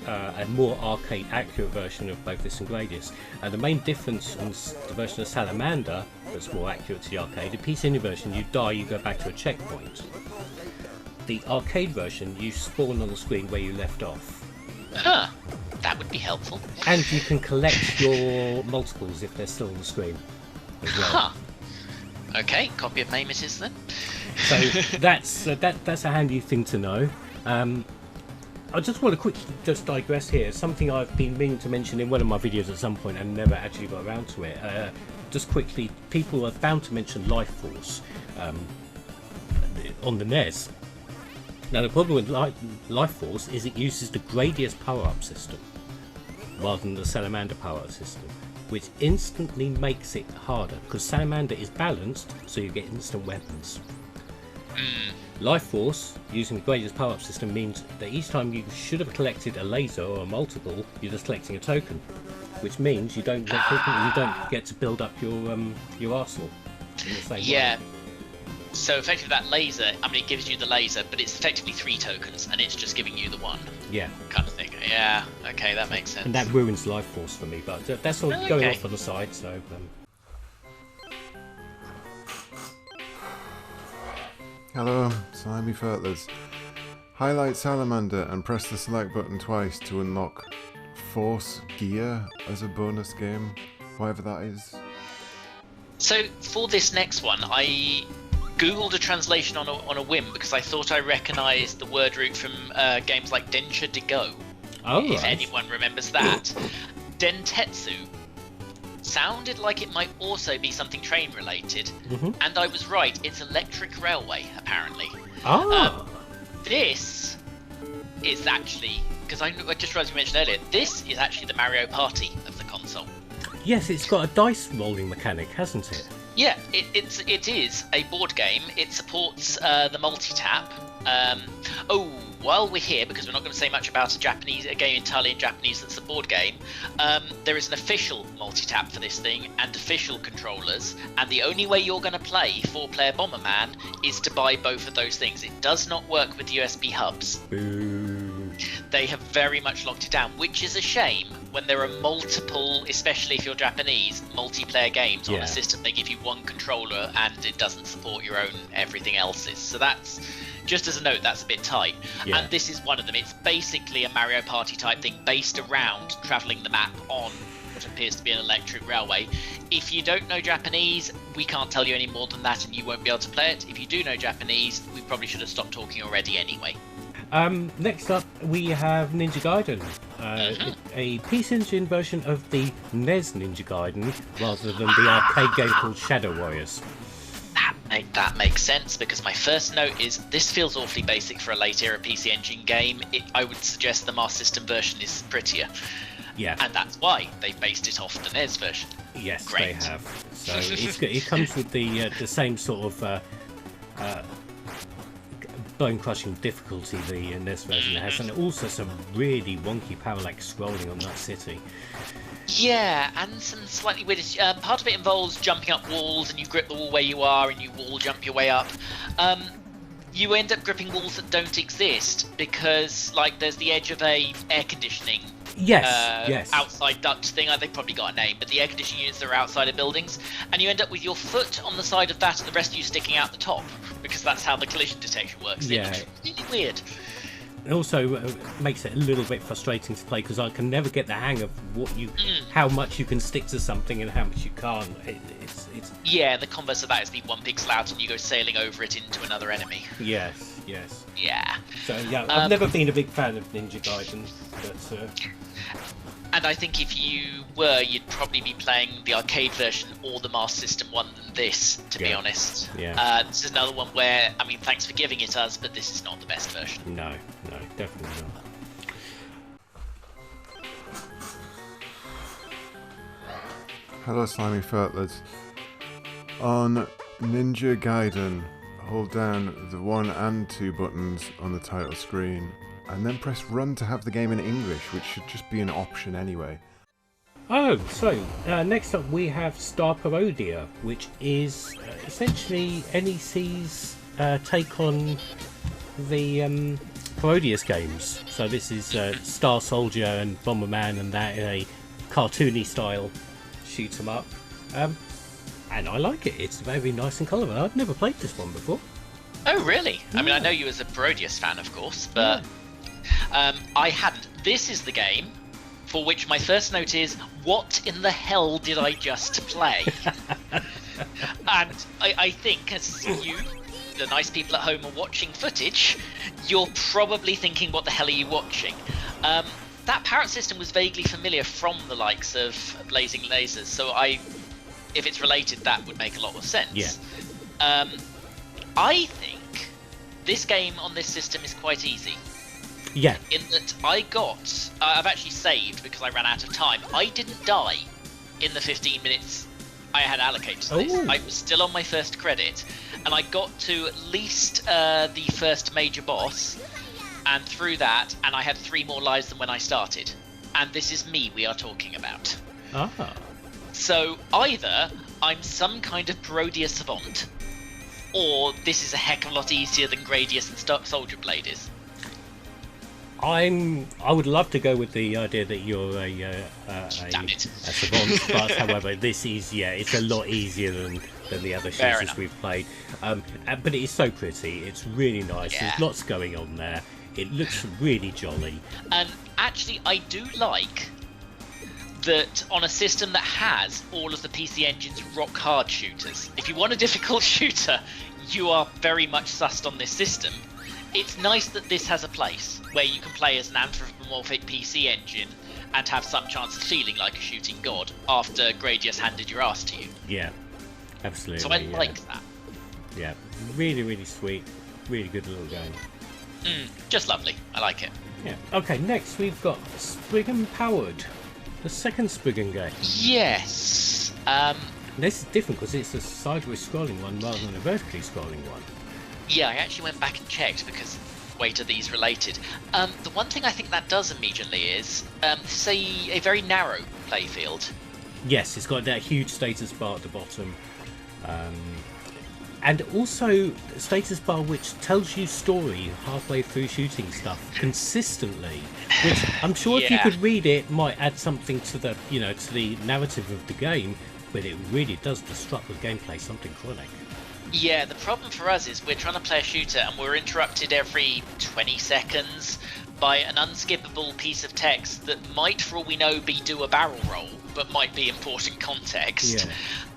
a more arcade accurate version of both this and Gradius. The main difference on the version of Salamander that's more accurate to the arcade, the PC Engine version, you die, you go back to a checkpoint. The arcade version, you spawn on the screen where you left off. Huh, that would be helpful. And you can collect your multiples if they're still on the screen as well. Huh. Okay, copy of Mamesis then. So that's a handy thing to know. I just want to quickly just digress here. Something I've been meaning to mention in one of my videos at some point and never actually got around to it. Just quickly, people are bound to mention Life Force on the NES. Now the problem with Life Force is it uses the Gradius power-up system rather than the Salamander power-up system, which instantly makes it harder because Salamander is balanced, so you get instant weapons. Life Force using the Gradius power-up system means that each time you should have collected a laser or a multiple, you're just collecting a token, which means you don't get to build up your arsenal in the same way. So effectively that laser, I mean, it gives you the laser, but it's effectively 3 tokens, and it's just giving you the 1. Yeah. Kind of thing. Yeah. Okay, that makes sense. And that ruins Life Force for me, but that's all going off on the side. So. Hello, slimy furtlers. Highlight Salamander and press the select button twice to unlock Force Gear as a bonus game, whatever that is. So for this next one, I googled a translation on a whim because I thought I recognised the word root from games like Densha de Go. If anyone remembers that. Dentetsu sounded like it might also be something train related, and I was right. It's electric railway, apparently. This is actually, because I just realised we mentioned earlier, this is actually the Mario Party of the console. Yes, it's got a dice rolling mechanic, hasn't it? Yeah, it is a board game. It supports the multi-tap. While we're here, because we're not going to say much about a game entirely in Japanese that's a board game, there is an official multi-tap for this thing and official controllers, and the only way you're going to play 4-player Bomberman is to buy both of those things. It does not work with USB hubs. Boo. They have very much locked it down, which is a shame when there are multiple, especially if you're Japanese, multiplayer games on a system. They give you one controller and it doesn't support your own everything else's. So that's, just as a note, that's a bit tight. Yeah. And this is one of them. It's basically a Mario Party type thing based around travelling the map on what appears to be an electric railway. If you don't know Japanese, we can't tell you any more than that and you won't be able to play it. If you do know Japanese, we probably should have stopped talking already anyway. Next up, we have Ninja Gaiden, a PC Engine version of the NES Ninja Gaiden, rather than the arcade game called Shadow Warriors. That makes sense, because my first note is this feels awfully basic for a late era PC Engine game. I would suggest the Master System version is prettier. Yeah. And that's why they based it off the NES version. Yes, Great. they have. So it comes with the same sort of bone-crushing difficulty the NES version has, and also some really wonky parallax scrolling on that city. Yeah, and some slightly weird. Part of it involves jumping up walls, and you grip the wall where you are, and you wall jump your way up. You end up gripping walls that don't exist because, like, there's the edge of a air conditioning. Yes. Outside duct thing. They've probably got a name, but the air conditioning units that are outside of buildings, and you end up with your foot on the side of that, and the rest of you sticking out the top, because that's how the collision detection works. Yeah. It's really weird. It also makes it a little bit frustrating to play because I can never get the hang of how much you can stick to something and how much you can't. It's Yeah, the converse of that is the one pixel out and you go sailing over it into another enemy. Yes. Yeah. So yeah, I've never been a big fan of Ninja Gaiden, but. And I think if you were, you'd probably be playing the arcade version or the Master System one than this, to be honest. Yeah. This is another one where, I mean, thanks for giving it us, but this is not the best version. No, definitely not. Hello, slimy furtlers. On Ninja Gaiden, hold down the 1 and 2 buttons on the title screen, and then press run to have the game in English, which should just be an option anyway. Oh, so next up we have Star Parodia, which is essentially NEC's take on the Parodius games. So this is Star Soldier and Bomberman and that in a cartoony style shoot 'em up. And I like it. It's very nice and colourful. I've never played this one before. Oh, really? I mean, I know you as a Parodius fan, of course, but I hadn't. This is the game for which my first note is, what in the hell did I just play? And I think, as you, the nice people at home are watching footage, you're probably thinking, what the hell are you watching? That parrot system was vaguely familiar from the likes of Blazing Lasers, so if it's related, that would make a lot of sense. Yeah. I think this game on this system is quite easy. Yeah. In that I've actually saved because I ran out of time. I didn't die in the 15 minutes I had allocated to this. I was still on my first credit, and I got to at least the first major boss, and through that, and I had 3 more lives than when I started. And this is me we are talking about. Ah. So either I'm some kind of parodier savant, or this is a heck of a lot easier than Gradius and Soldier Blade is. I would love to go with the idea that you're a savant, but however, this is it's a lot easier than the other shooters we've played. But it is so pretty. It's really nice. Yeah. There's lots going on there. It looks really jolly. And actually, I do like that on a system that has all of the PC Engine's rock hard shooters. If you want a difficult shooter, you are very much sussed on this system. It's nice that this has a place where you can play as an anthropomorphic PC Engine and have some chance of feeling like a shooting god after Gradius handed your ass to you. Yeah, absolutely. So I like that. Yeah, really, really sweet. Really good little game. Just lovely. I like it. Yeah. Okay, next we've got Spriggan Powered. The second Spriggan game. Yes. This is different because it's a sideways scrolling one rather than a vertically scrolling one. Yeah, I actually went back and checked because, wait, are these related? The one thing I think that does immediately is, say, a very narrow playfield. Yes, it's got that huge status bar at the bottom. And also a status bar which tells you story halfway through shooting stuff consistently, which I'm sure if you could read it might add something to the to the narrative of the game, but it really does disrupt the gameplay something chronic. Yeah, the problem for us is we're trying to play a shooter and we're interrupted every 20 seconds by an unskippable piece of text that might, for all we know, be do a barrel roll, but might be important context. Yeah.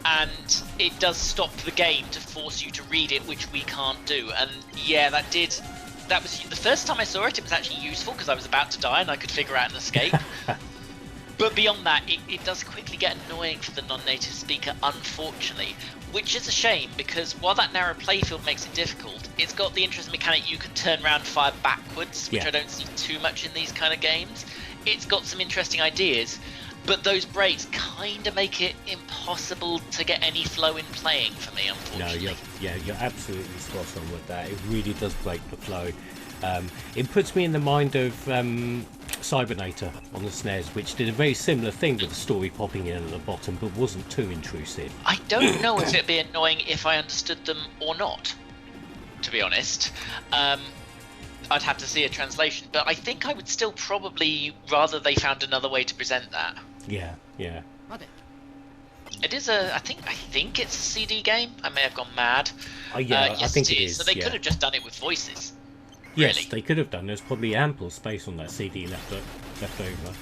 And it does stop the game to force you to read it, which we can't do. And yeah, that was the first time I saw it. It was actually useful because I was about to die and I could figure out an escape. But beyond that, it does quickly get annoying for the non-native speaker, unfortunately, which is a shame because while that narrow playfield makes it difficult, it's got the interesting mechanic you can turn around and fire backwards, which I don't see too much in these kind of games. It's got some interesting ideas, but those breaks kind of make it impossible to get any flow in playing for me, unfortunately. No, you're absolutely spot on with that. It really does break the flow. It puts me in the mind of Cybernator on the SNES, which did a very similar thing with the story popping in at the bottom, but wasn't too intrusive. I don't know if it'd be annoying if I understood them or not, to be honest. I'd have to see a translation, but I think I would still probably rather they found another way to present that. Yeah. It is I think it's a CD game. I may have gone mad. Yes, I think it is. So they could have just done it with voices. Yes, really. They could have done. There's probably ample space on that CD left over.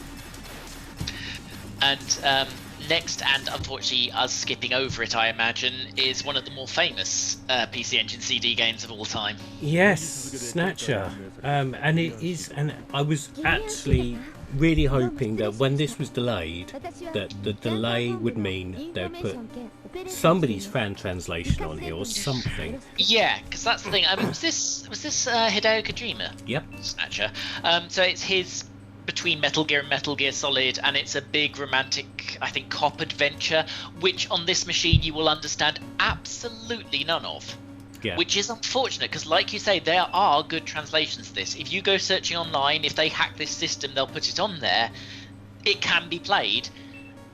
And next, and unfortunately us skipping over it, I imagine, is one of the more famous PC Engine CD games of all time. Yes, Snatcher. And it is, and I was actually really hoping that when this was delayed, that the delay would mean they would put somebody's fan translation on here or something. Yeah, because that's the thing. I mean, was this Hideo Kojima? Yep. Snatcher. So it's his between Metal Gear and Metal Gear Solid, and it's a big romantic, I think, cop adventure, which on this machine you will understand absolutely none of. Yeah. Which is unfortunate because, like you say, there are good translations to this. If you go searching online, if they hack this system, they'll put it on there. It can be played.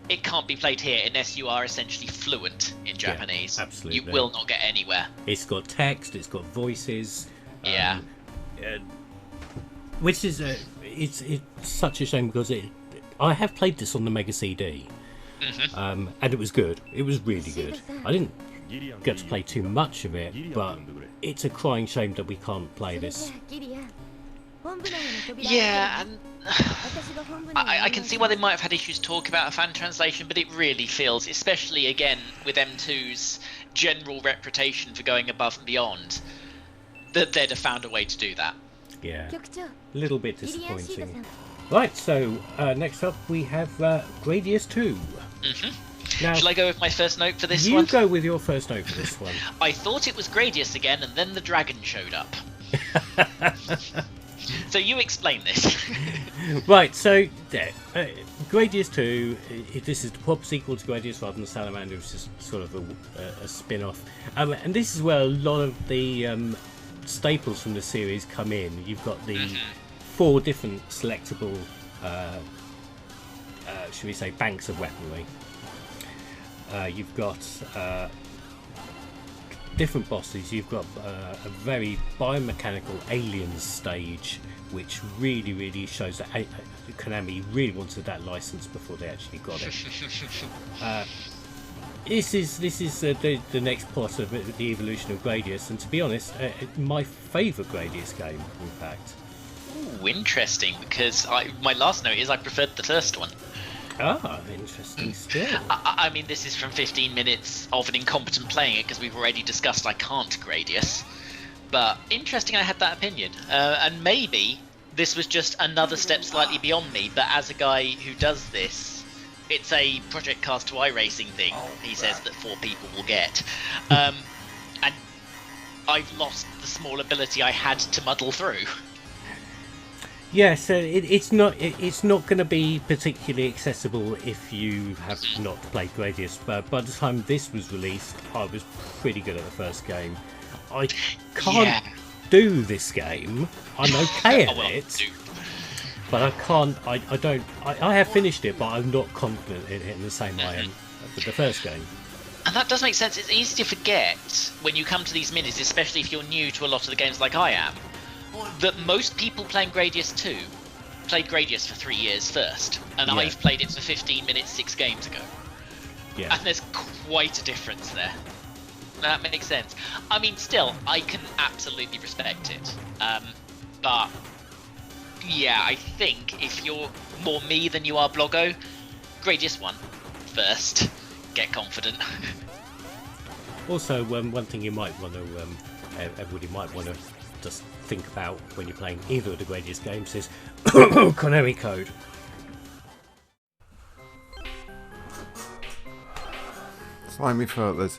It can't be played here unless you are essentially fluent in Japanese. Yeah, absolutely. You will not get anywhere. It's got text, it's got voices. Yeah. Which is it's such a shame because I have played this on the Mega CD, and it was good. It was really good. I didn't get to play too much of it, but it's a crying shame that we can't play this. Yeah, and I can see why they might have had issues talking about a fan translation, but it really feels, especially again with M2's general reputation for going above and beyond, that they'd have found a way to do that. Yeah, a little bit disappointing. Right, so next up we have Gradius 2. Now, shall I go with my first note for this one? You go with your first note for this one. I thought it was Gradius again, and then the dragon showed up. So you explain this. Right, so Gradius 2, this is the proper sequel to Gradius rather than Salamander, which is sort of a spin-off. And this is where a lot of the staples from the series come in. You've got the 4 different selectable, should we say, banks of weaponry. You've got different bosses. You've got a very biomechanical aliens stage, which really shows that Konami really wanted that license before they actually got it. This is the next part of the evolution of Gradius, and to be honest, my favourite Gradius game, in fact. Ooh, interesting, because my last note is I preferred the first one. Ah, interesting still. I mean, this is from 15 minutes of an incompetent playing it, because we've already discussed I can't Gradius. But interesting I had that opinion. And maybe this was just another step slightly beyond me, but as a guy who does this, it's a Project Cars 2 iRacing thing, he says, that 4 people will get. And I've lost the small ability I had to muddle through. Yes, it's not going to be particularly accessible if you have not played Gradius. But by the time this was released, I was pretty good at the first game. I can't do this game. I'm okay at it, but I can't. I have finished it, but I'm not confident in it in the same way I am with the first game. And that does make sense. It's easy to forget when you come to these minis, especially if you're new to a lot of the games like I am, that most people playing Gradius 2 played Gradius for 3 years first, and I've played it for 15 minutes 6 games ago. Yeah. And there's quite a difference there. That makes sense. I mean, still, I can absolutely respect it. But, yeah, I think if you're more me than you are Bloggo, Gradius 1 first. Get confident. Also, one thing you might want to, everybody might want to just think about when you're playing either of the Gradius games is Konami code. Slimy Photos.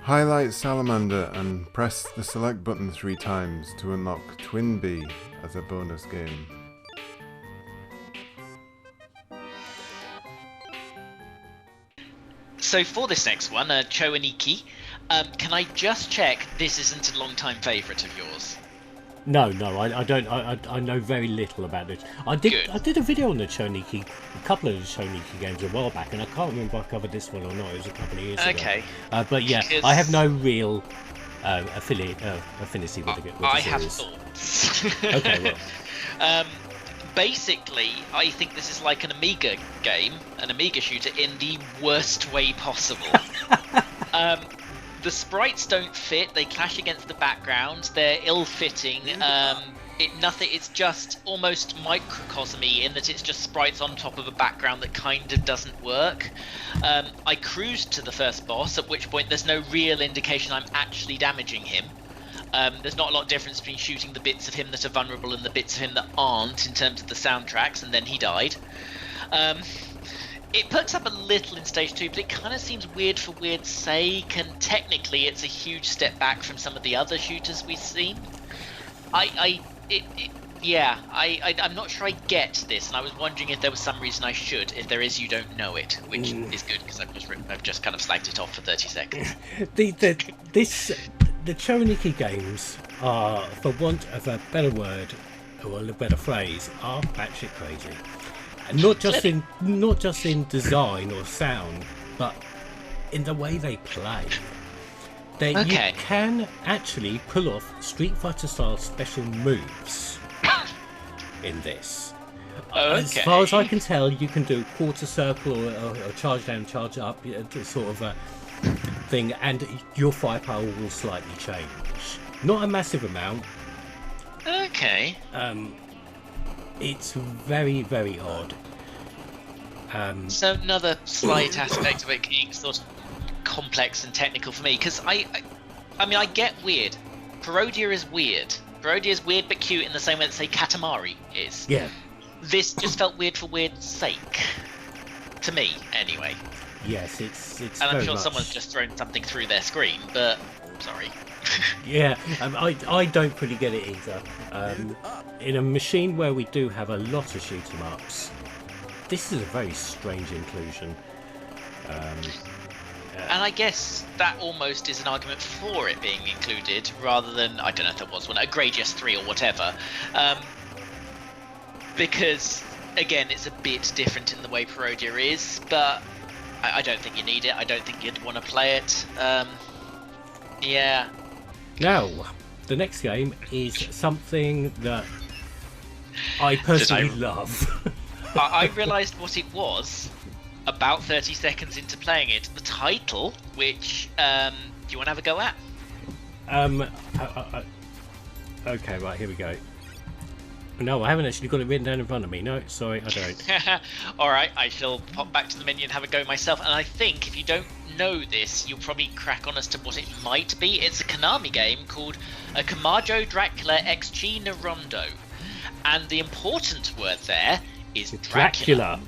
Highlight Salamander and press the select button 3 times to unlock Twin B as a bonus game. So for this next one, Cho Aniki, can I just check this isn't a long-time favourite of yours? No, I don't. I know very little about it. I did a video on the Cho Aniki, a couple of the Cho Aniki games a while back, and I can't remember if I covered this one or not. It was a couple of years ago. But yeah, because I have no real affinity with the I series. have thoughts. Okay, well. Basically, I think this is like an Amiga game, an Amiga shooter, in the worst way possible. The sprites don't fit, they clash against the background, they're ill-fitting, it's just almost microcosmy in that it's just sprites on top of a background that kind of doesn't work. I cruised to the first boss, at which point there's no real indication I'm actually damaging him. There's not a lot of difference between shooting the bits of him that are vulnerable and the bits of him that aren't in terms of the soundtracks, and then he died. It perks up a little in stage 2, but it kind of seems weird for weird's sake, and technically it's a huge step back from some of the other shooters we've seen. I'm not sure I get this, and I was wondering if there was some reason I should. If there is, you don't know it, which is good, because I've just kind of slagged it off for 30 seconds. The Cho Aniki games are, for want of a better word or a better phrase, are batshit crazy. And not just in design or sound, but in the way they play. You can actually pull off Street Fighter style special moves in this. As far as I can tell, you can do quarter circle or charge down, charge up, sort of a thing, and your firepower will slightly change. Not a massive amount. Okay. It's very, very odd. So another slight aspect of it being sort of complex and technical for me, because I mean, I get weird. Parodia is weird. Parodia is weird but cute in the same way that, say, Katamari is. Yeah. This just felt weird for weird's sake. To me, anyway. Yes, it's and I'm very sure much... someone's just thrown something through their screen, but sorry. Yeah, I don't really get it either. In a machine where we do have a lot of shoot 'em ups, this is a very strange inclusion. And I guess that almost is an argument for it being included, rather than, I don't know if there was one, a Gradius 3 or whatever. Because, again, it's a bit different in the way Parodia is, but I don't think you need it. I don't think you'd want to play it. Yeah. Now, the next game is something that I personally love. I realised what it was about 30 seconds into playing it. The title, which, do you want to have a go at? Okay, right, here we go. No, I haven't actually got it written down in front of me. No, sorry, I don't. Alright, I shall pop back to the menu and have a go myself. And I think if you don't know this, you'll probably crack on as to what it might be. It's a Konami game called Kamajo Dracula X Chi Narondo. And the important word there is Dracula.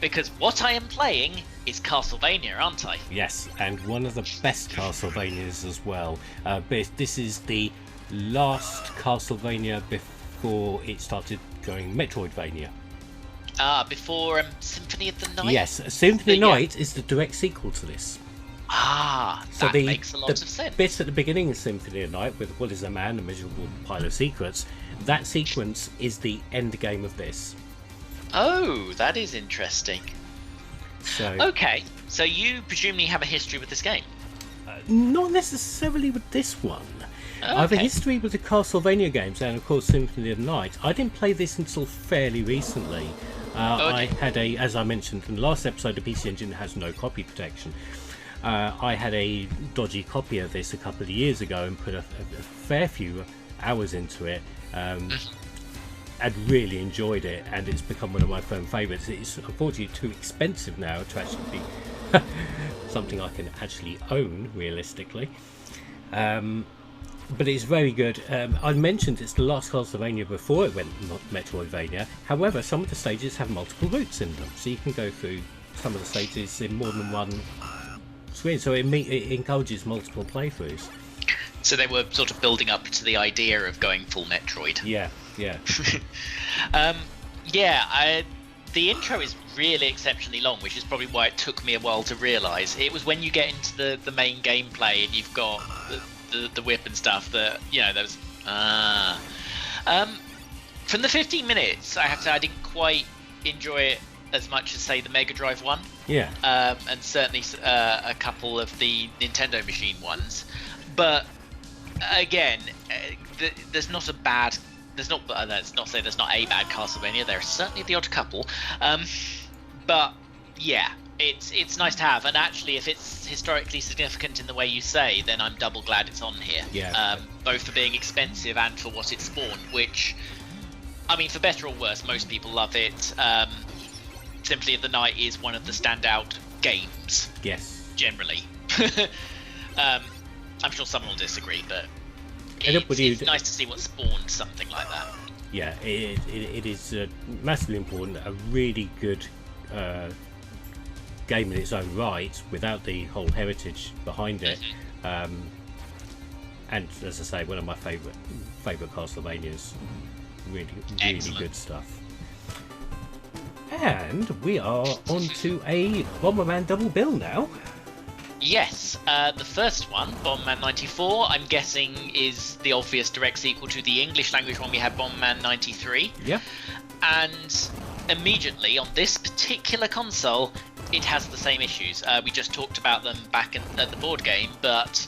Because what I am playing is Castlevania, aren't I? Yes, and one of the best Castlevanias as well. But this is the last Castlevania before it started going Metroidvania. Before Symphony of the Night? Yes, Symphony of the Night is the direct sequel to this. So that makes a lot of sense. The bit at the beginning of Symphony of the Night with What is a Man, a Miserable Pile of Secrets, that sequence is the end game of this. Oh, that is interesting. So, okay, so you presumably have a history with this game? Not necessarily with this one. I have a history with the Castlevania games and, of course, Symphony of the Night. I didn't play this until fairly recently. I had as I mentioned in the last episode, the PC Engine has no copy protection. I had a dodgy copy of this a couple of years ago and put a fair few hours into it. I'd really enjoyed it, and it's become one of my firm favourites. It's unfortunately too expensive now to actually be something I can actually own realistically. But it's very good. I mentioned it's the last Castlevania before it went Metroidvania. However, some of the stages have multiple routes in them, so you can go through some of the stages in more than one screen. So it encourages multiple playthroughs. So they were sort of building up to the idea of going full Metroid. Yeah. The intro is really exceptionally long, which is probably why it took me a while to realise. It was when you get into the main gameplay and you've got the whip and stuff that, you know, there was... From the 15 minutes, I have to say I didn't quite enjoy it as much as, say, the Mega Drive one. Yeah. And certainly a couple of the Nintendo machine ones. But, again, there's not a bad... Let's not say there's not a bad Castlevania. There's certainly the odd couple, but yeah, it's nice to have. And actually, if it's historically significant in the way you say, then I'm double glad it's on here. Yeah. Both for being expensive and for what it spawned. Which, I mean, for better or worse, most people love it. Symphony of the Night is one of the standout games. Yes. Generally, I'm sure someone will disagree, but. It's nice to see what spawned something like that. Yeah, it is massively important. A really good game in its own right, without the whole heritage behind it. And as I say, one of my favourite Castlevanias. Really good stuff. And we are on to a Bomberman double bill now. Yes, the first one, Bomberman 94, I'm guessing is the obvious direct sequel to the English language one we had, Bomberman 93. Yeah. And immediately on this particular console, it has the same issues. We just talked about them back at the board game, but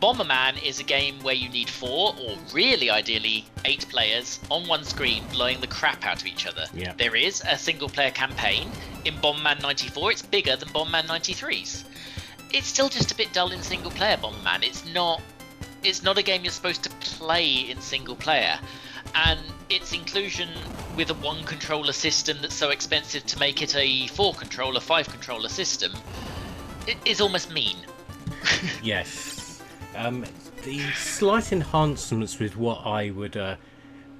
Bomberman is a game where you need 4, or really ideally 8 players on one screen blowing the crap out of each other. Yeah. There is a single player campaign. In Bomberman 94, it's bigger than Bomberman 93's. It's still just a bit dull in single player, Bomberman. It's not a game you're supposed to play in single player. and its inclusion with a 1-controller system that's so expensive to make it a 4-controller, 5-controller system is almost mean. Yes. The slight enhancements with what I would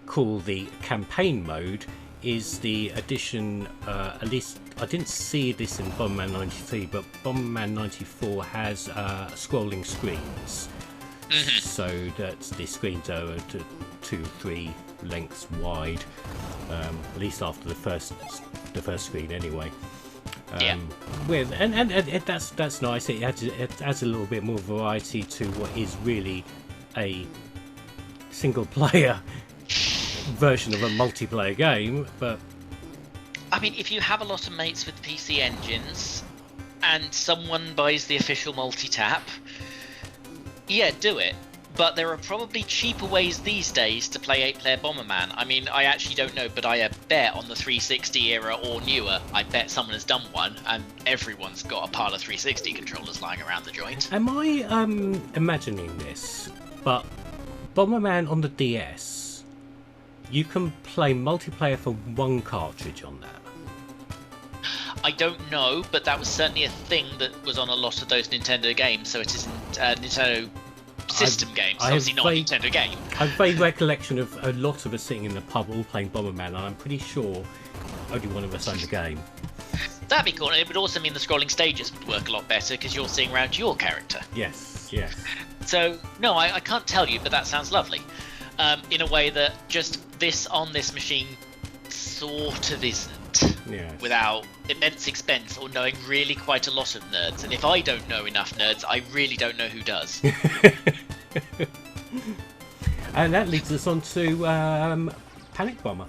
call the campaign mode is the addition, at least I didn't see this in Bomberman 93, but Bomberman 94 has scrolling screens. So that the screens are 2-3 lengths wide, at least after the first screen anyway. With and that's nice. It adds a little bit more variety to what is really a single player version of a multiplayer game. But I mean, if you have a lot of mates with PC engines and someone buys the official multi-tap, yeah, do it. But there are probably cheaper ways these days to play 8-player Bomberman. I mean, I actually don't know, but I bet on the 360 era or newer, I bet someone has done one, and everyone's got a pile of 360 controllers lying around the joint. Am I imagining this? But Bomberman on the DS, you can play multiplayer for one cartridge on that. I don't know, but that was certainly a thing that was on a lot of those Nintendo games, so it isn't Nintendo system games, obviously not a Nintendo game. I have a vague recollection of a lot of us sitting in the pub all playing Bomberman, and I'm pretty sure only one of us owned the game. That'd be cool. It would also mean the scrolling stages would work a lot better because you're seeing around your character. Yes. So, no, I can't tell you, but that sounds lovely. In a way that just this on this machine sort of isn't. Yes. Without immense expense or knowing really quite a lot of nerds. And if I don't know enough nerds, I really don't know who does. And that leads us on to Panic Bomber.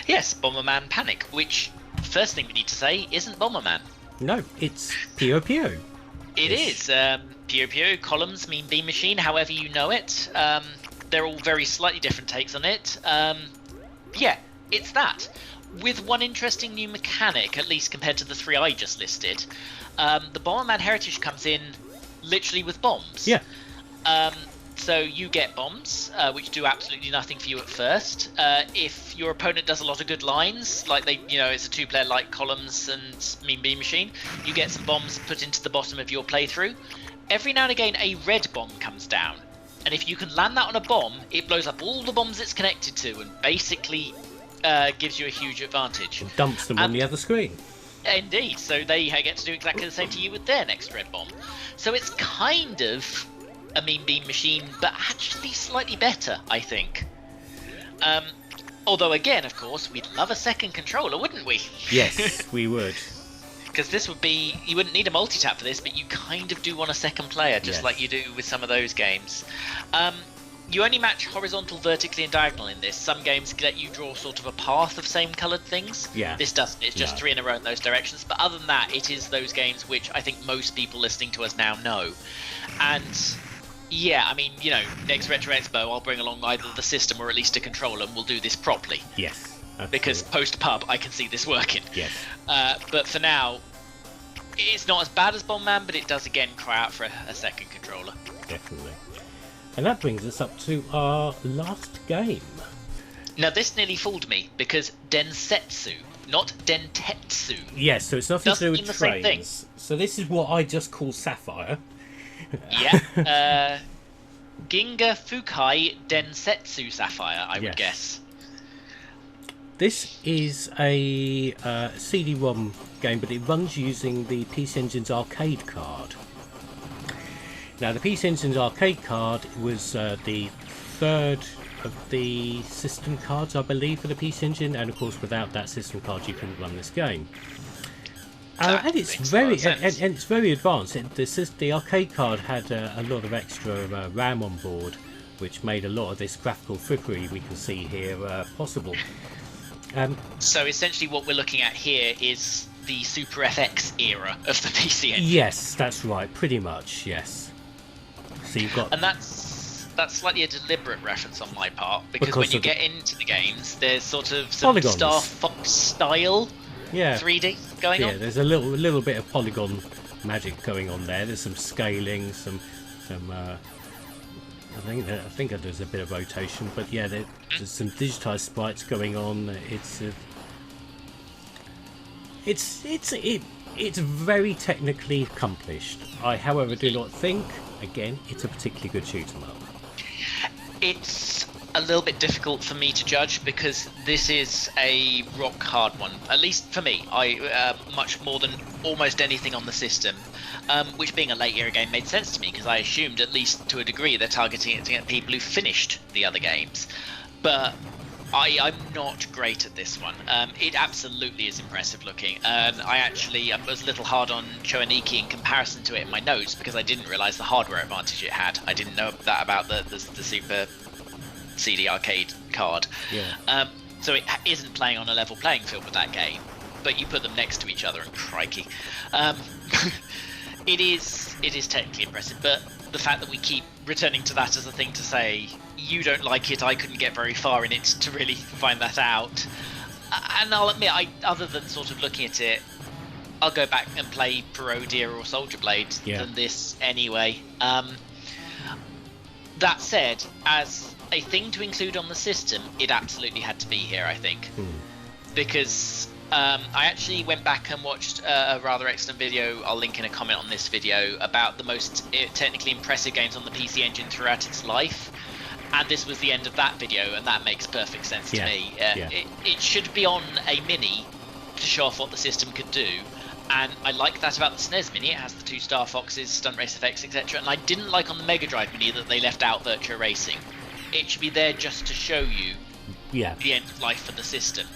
Yes, Bomberman Panic, which, first thing we need to say, isn't Bomberman. No, it's POW. It is. POW, columns mean beam machine, however you know it. They're all very slightly different takes on it. Yeah, it's that. With one interesting new mechanic, at least compared to the 3 I just listed. The Bomberman Heritage comes in literally with bombs. Yeah. So you get bombs, which do absolutely nothing for you at first. If your opponent does a lot of good lines, like it's a 2-player like columns and mean beam machine, you get some bombs put into the bottom of your playthrough. Every now and again, a red bomb comes down, and if you can land that on a bomb, it blows up all the bombs it's connected to, and basically gives you a huge advantage. And dumps them on the other screen. Indeed, so they get to do exactly the same to you with their next red bomb. So it's kind of a mean beam machine, but actually slightly better, I think. Although again, of course, we'd love a second controller, wouldn't we? Yes, we would. Because this would be, you wouldn't need a multi-tap for this, but you kind of do want a second player, just like you do with some of those games. You only match horizontal, vertically, and diagonal in this. Some games let you draw sort of a path of same coloured things. Yeah. This doesn't. It's just 3 in a row in those directions. But other than that, it is those games which I think most people listening to us now know. And yeah, I mean, next Retro Expo, I'll bring along either the system or at least a controller, and we'll do this properly. Yes. Absolutely. Because post-pub, I can see this working. Yes. But for now, it's not as bad as Bomberman, but it does again cry out for a second controller. Definitely. And that brings us up to our last game. Now, this nearly fooled me, because Densetsu, not Dentetsu. Yes, so it's nothing to do with the same thing. trains. So this is what I just call Sapphire. Yeah. Ginga Fukai Densetsu Sapphire, I would guess. This is a CD-ROM game, but it runs using the PC Engine's arcade card. Now, the PC Engine's arcade card was the third of the system cards, I believe, for the PC Engine, and of course, without that system card, you couldn't run this game. And it's very advanced. The arcade card had a lot of extra RAM on board, which made a lot of this graphical trickery we can see here possible. So essentially, what we're looking at here is the Super FX era of the PC Engine. Yes, that's right. Pretty much, yes. So you've got, and that's slightly a deliberate reference on my part, because when you get into the games, there's sort of some polygons. Star Fox style 3D going on. Yeah, there's a little bit of polygon magic going on there. There's some scaling, some I think there's a bit of rotation, but yeah, there's some digitized sprites going on. It's very technically accomplished. I, however, do not think, again, it's a particularly good shoot 'em up. It's a little bit difficult for me to judge because this is a rock hard one, at least for me. Much more than almost anything on the system, which being a late era game made sense to me because I assumed, at least to a degree, they're targeting it at people who finished the other games. But I'm not great at this one. It absolutely is impressive looking. I was a little hard on Cho Aniki in comparison to it in my notes because I didn't realise the hardware advantage it had. I didn't know that about the Super CD arcade card. Yeah. So it isn't playing on a level playing field with that game, but you put them next to each other and crikey. It is technically impressive, but the fact that we keep returning to that as a thing to say, you don't like it, I couldn't get very far in it to really find that out. And I'll admit, other than sort of looking at it, I'll go back and play Parodia or Soldier Blade than this anyway. That said, as a thing to include on the system, it absolutely had to be here, I think. Because I actually went back and watched a rather excellent video, I'll link in a comment on this video, about the most technically impressive games on the PC Engine throughout its life. And this was the end of that video, and that makes perfect sense to me. It should be on a Mini to show off what the system could do. And I like that about the SNES Mini. It has the 2 Star Foxes, stunt race effects, etc. And I didn't like on the Mega Drive Mini that they left out Virtua Racing. It should be there just to show you the end of life for the system.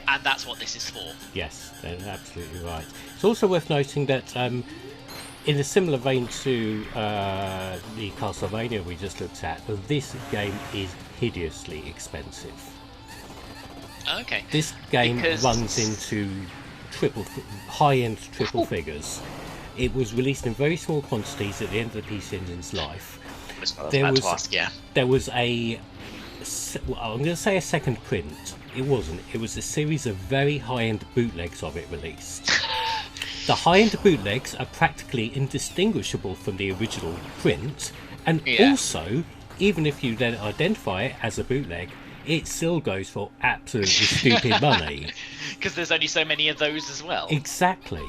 And that's what this is for. Yes, that's absolutely right. It's also worth noting that in a similar vein to the Castlevania we just looked at, this game is hideously expensive. Okay. This game runs into high-end triple figures. It was released in very small quantities at the end of the PC Engine's life. There was I'm going to say a second print. It wasn't. It was a series of very high-end bootlegs of it released. The high-end bootlegs are practically indistinguishable from the original print, and also, even if you then identify it as a bootleg, it still goes for absolutely stupid money. Because there's only so many of those as well. Exactly.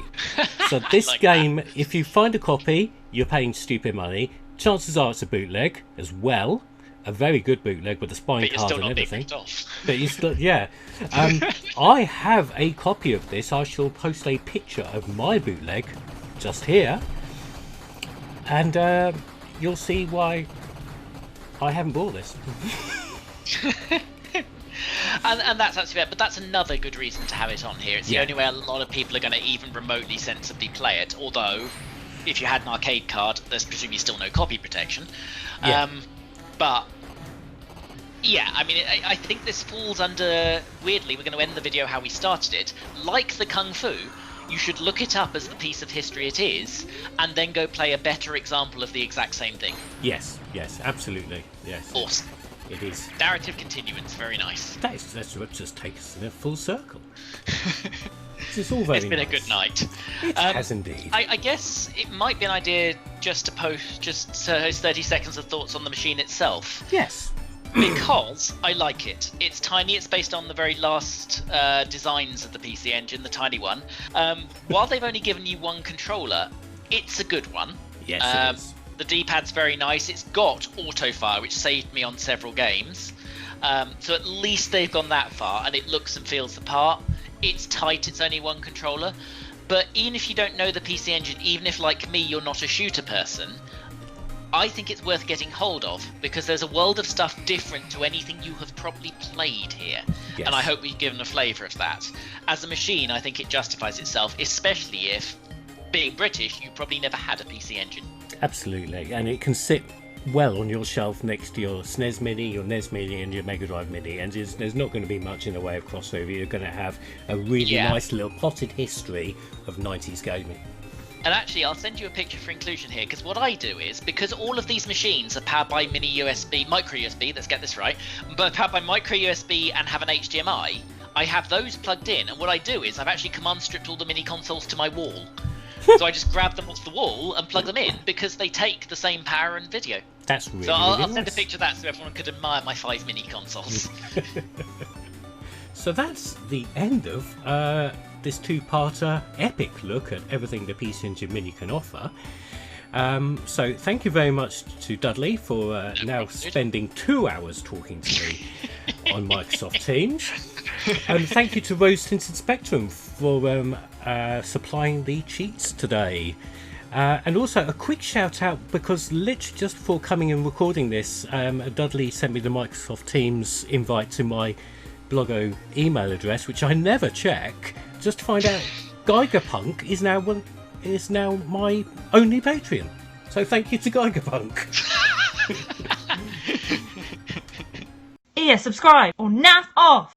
So this like game, that. If you find a copy, you're paying stupid money. Chances are it's a bootleg as well. A very good bootleg with a spine card and everything. But you're still, I have a copy of this. I shall post a picture of my bootleg just here, and you'll see why I haven't bought this. And that's actually fair, but that's another good reason to have it on here. It's the only way a lot of people are going to even remotely sensibly play it. Although, if you had an arcade card, there's presumably still no copy protection. But yeah, I mean, I think this falls under, weirdly, we're going to end the video how we started it. Like the Kungfu, you should look it up as the piece of history it is, and then go play a better example of the exact same thing. Yes, absolutely. Yes. Awesome. It is. Narrative continuance, very nice. That's what just takes us in a full circle. It's all very It's been nice. A good night. It has indeed. I guess it might be an idea just to post just 30 seconds of thoughts on the machine itself. Yes. Because I like it. It's tiny. It's based on the very last designs of the PC Engine, the tiny one. While they've only given you one controller, it's a good one. Yes, it is. The D-pad's very nice. It's got auto-fire, which saved me on several games. So at least they've gone that far, and it looks and feels the part. It's tight. It's only one controller. But even if you don't know the PC Engine, even if, like me, you're not a shooter person, I think it's worth getting hold of, because there's a world of stuff different to anything you have probably played here. Yes. And I hope we've given a flavour of that. As a machine, I think it justifies itself, especially if, being British, you probably never had a PC Engine. Absolutely, and it can sit well on your shelf next to your SNES Mini, your NES Mini, and your Mega Drive Mini, and there's not going to be much in the way of crossover. You're going to have a really nice little potted history of 90s gaming. And actually, I'll send you a picture for inclusion here, because what I do is, because all of these machines are powered by micro USB, let's get this right, but powered by micro USB and have an HDMI, I have those plugged in, and what I do is I've actually command stripped all the mini consoles to my wall. So I just grab them off the wall and plug them in because they take the same power and video. That's really, So I'll really send a nice. picture of that so everyone could admire my 5 mini consoles. So that's the end of this two-parter epic look at everything the PC Engine Mini can offer. So thank you very much to Dudley for now spending 2 hours talking to me on Microsoft Teams. And thank you to Rose Tinted Spectrum for supplying the cheats today. And also a quick shout out, because literally just before coming and recording this, Dudley sent me the Microsoft Teams invite to my Blogo email address, which I never check, just to find out Geigerpunk is now my only Patreon. So thank you to Geigerpunk. Subscribe or naff off.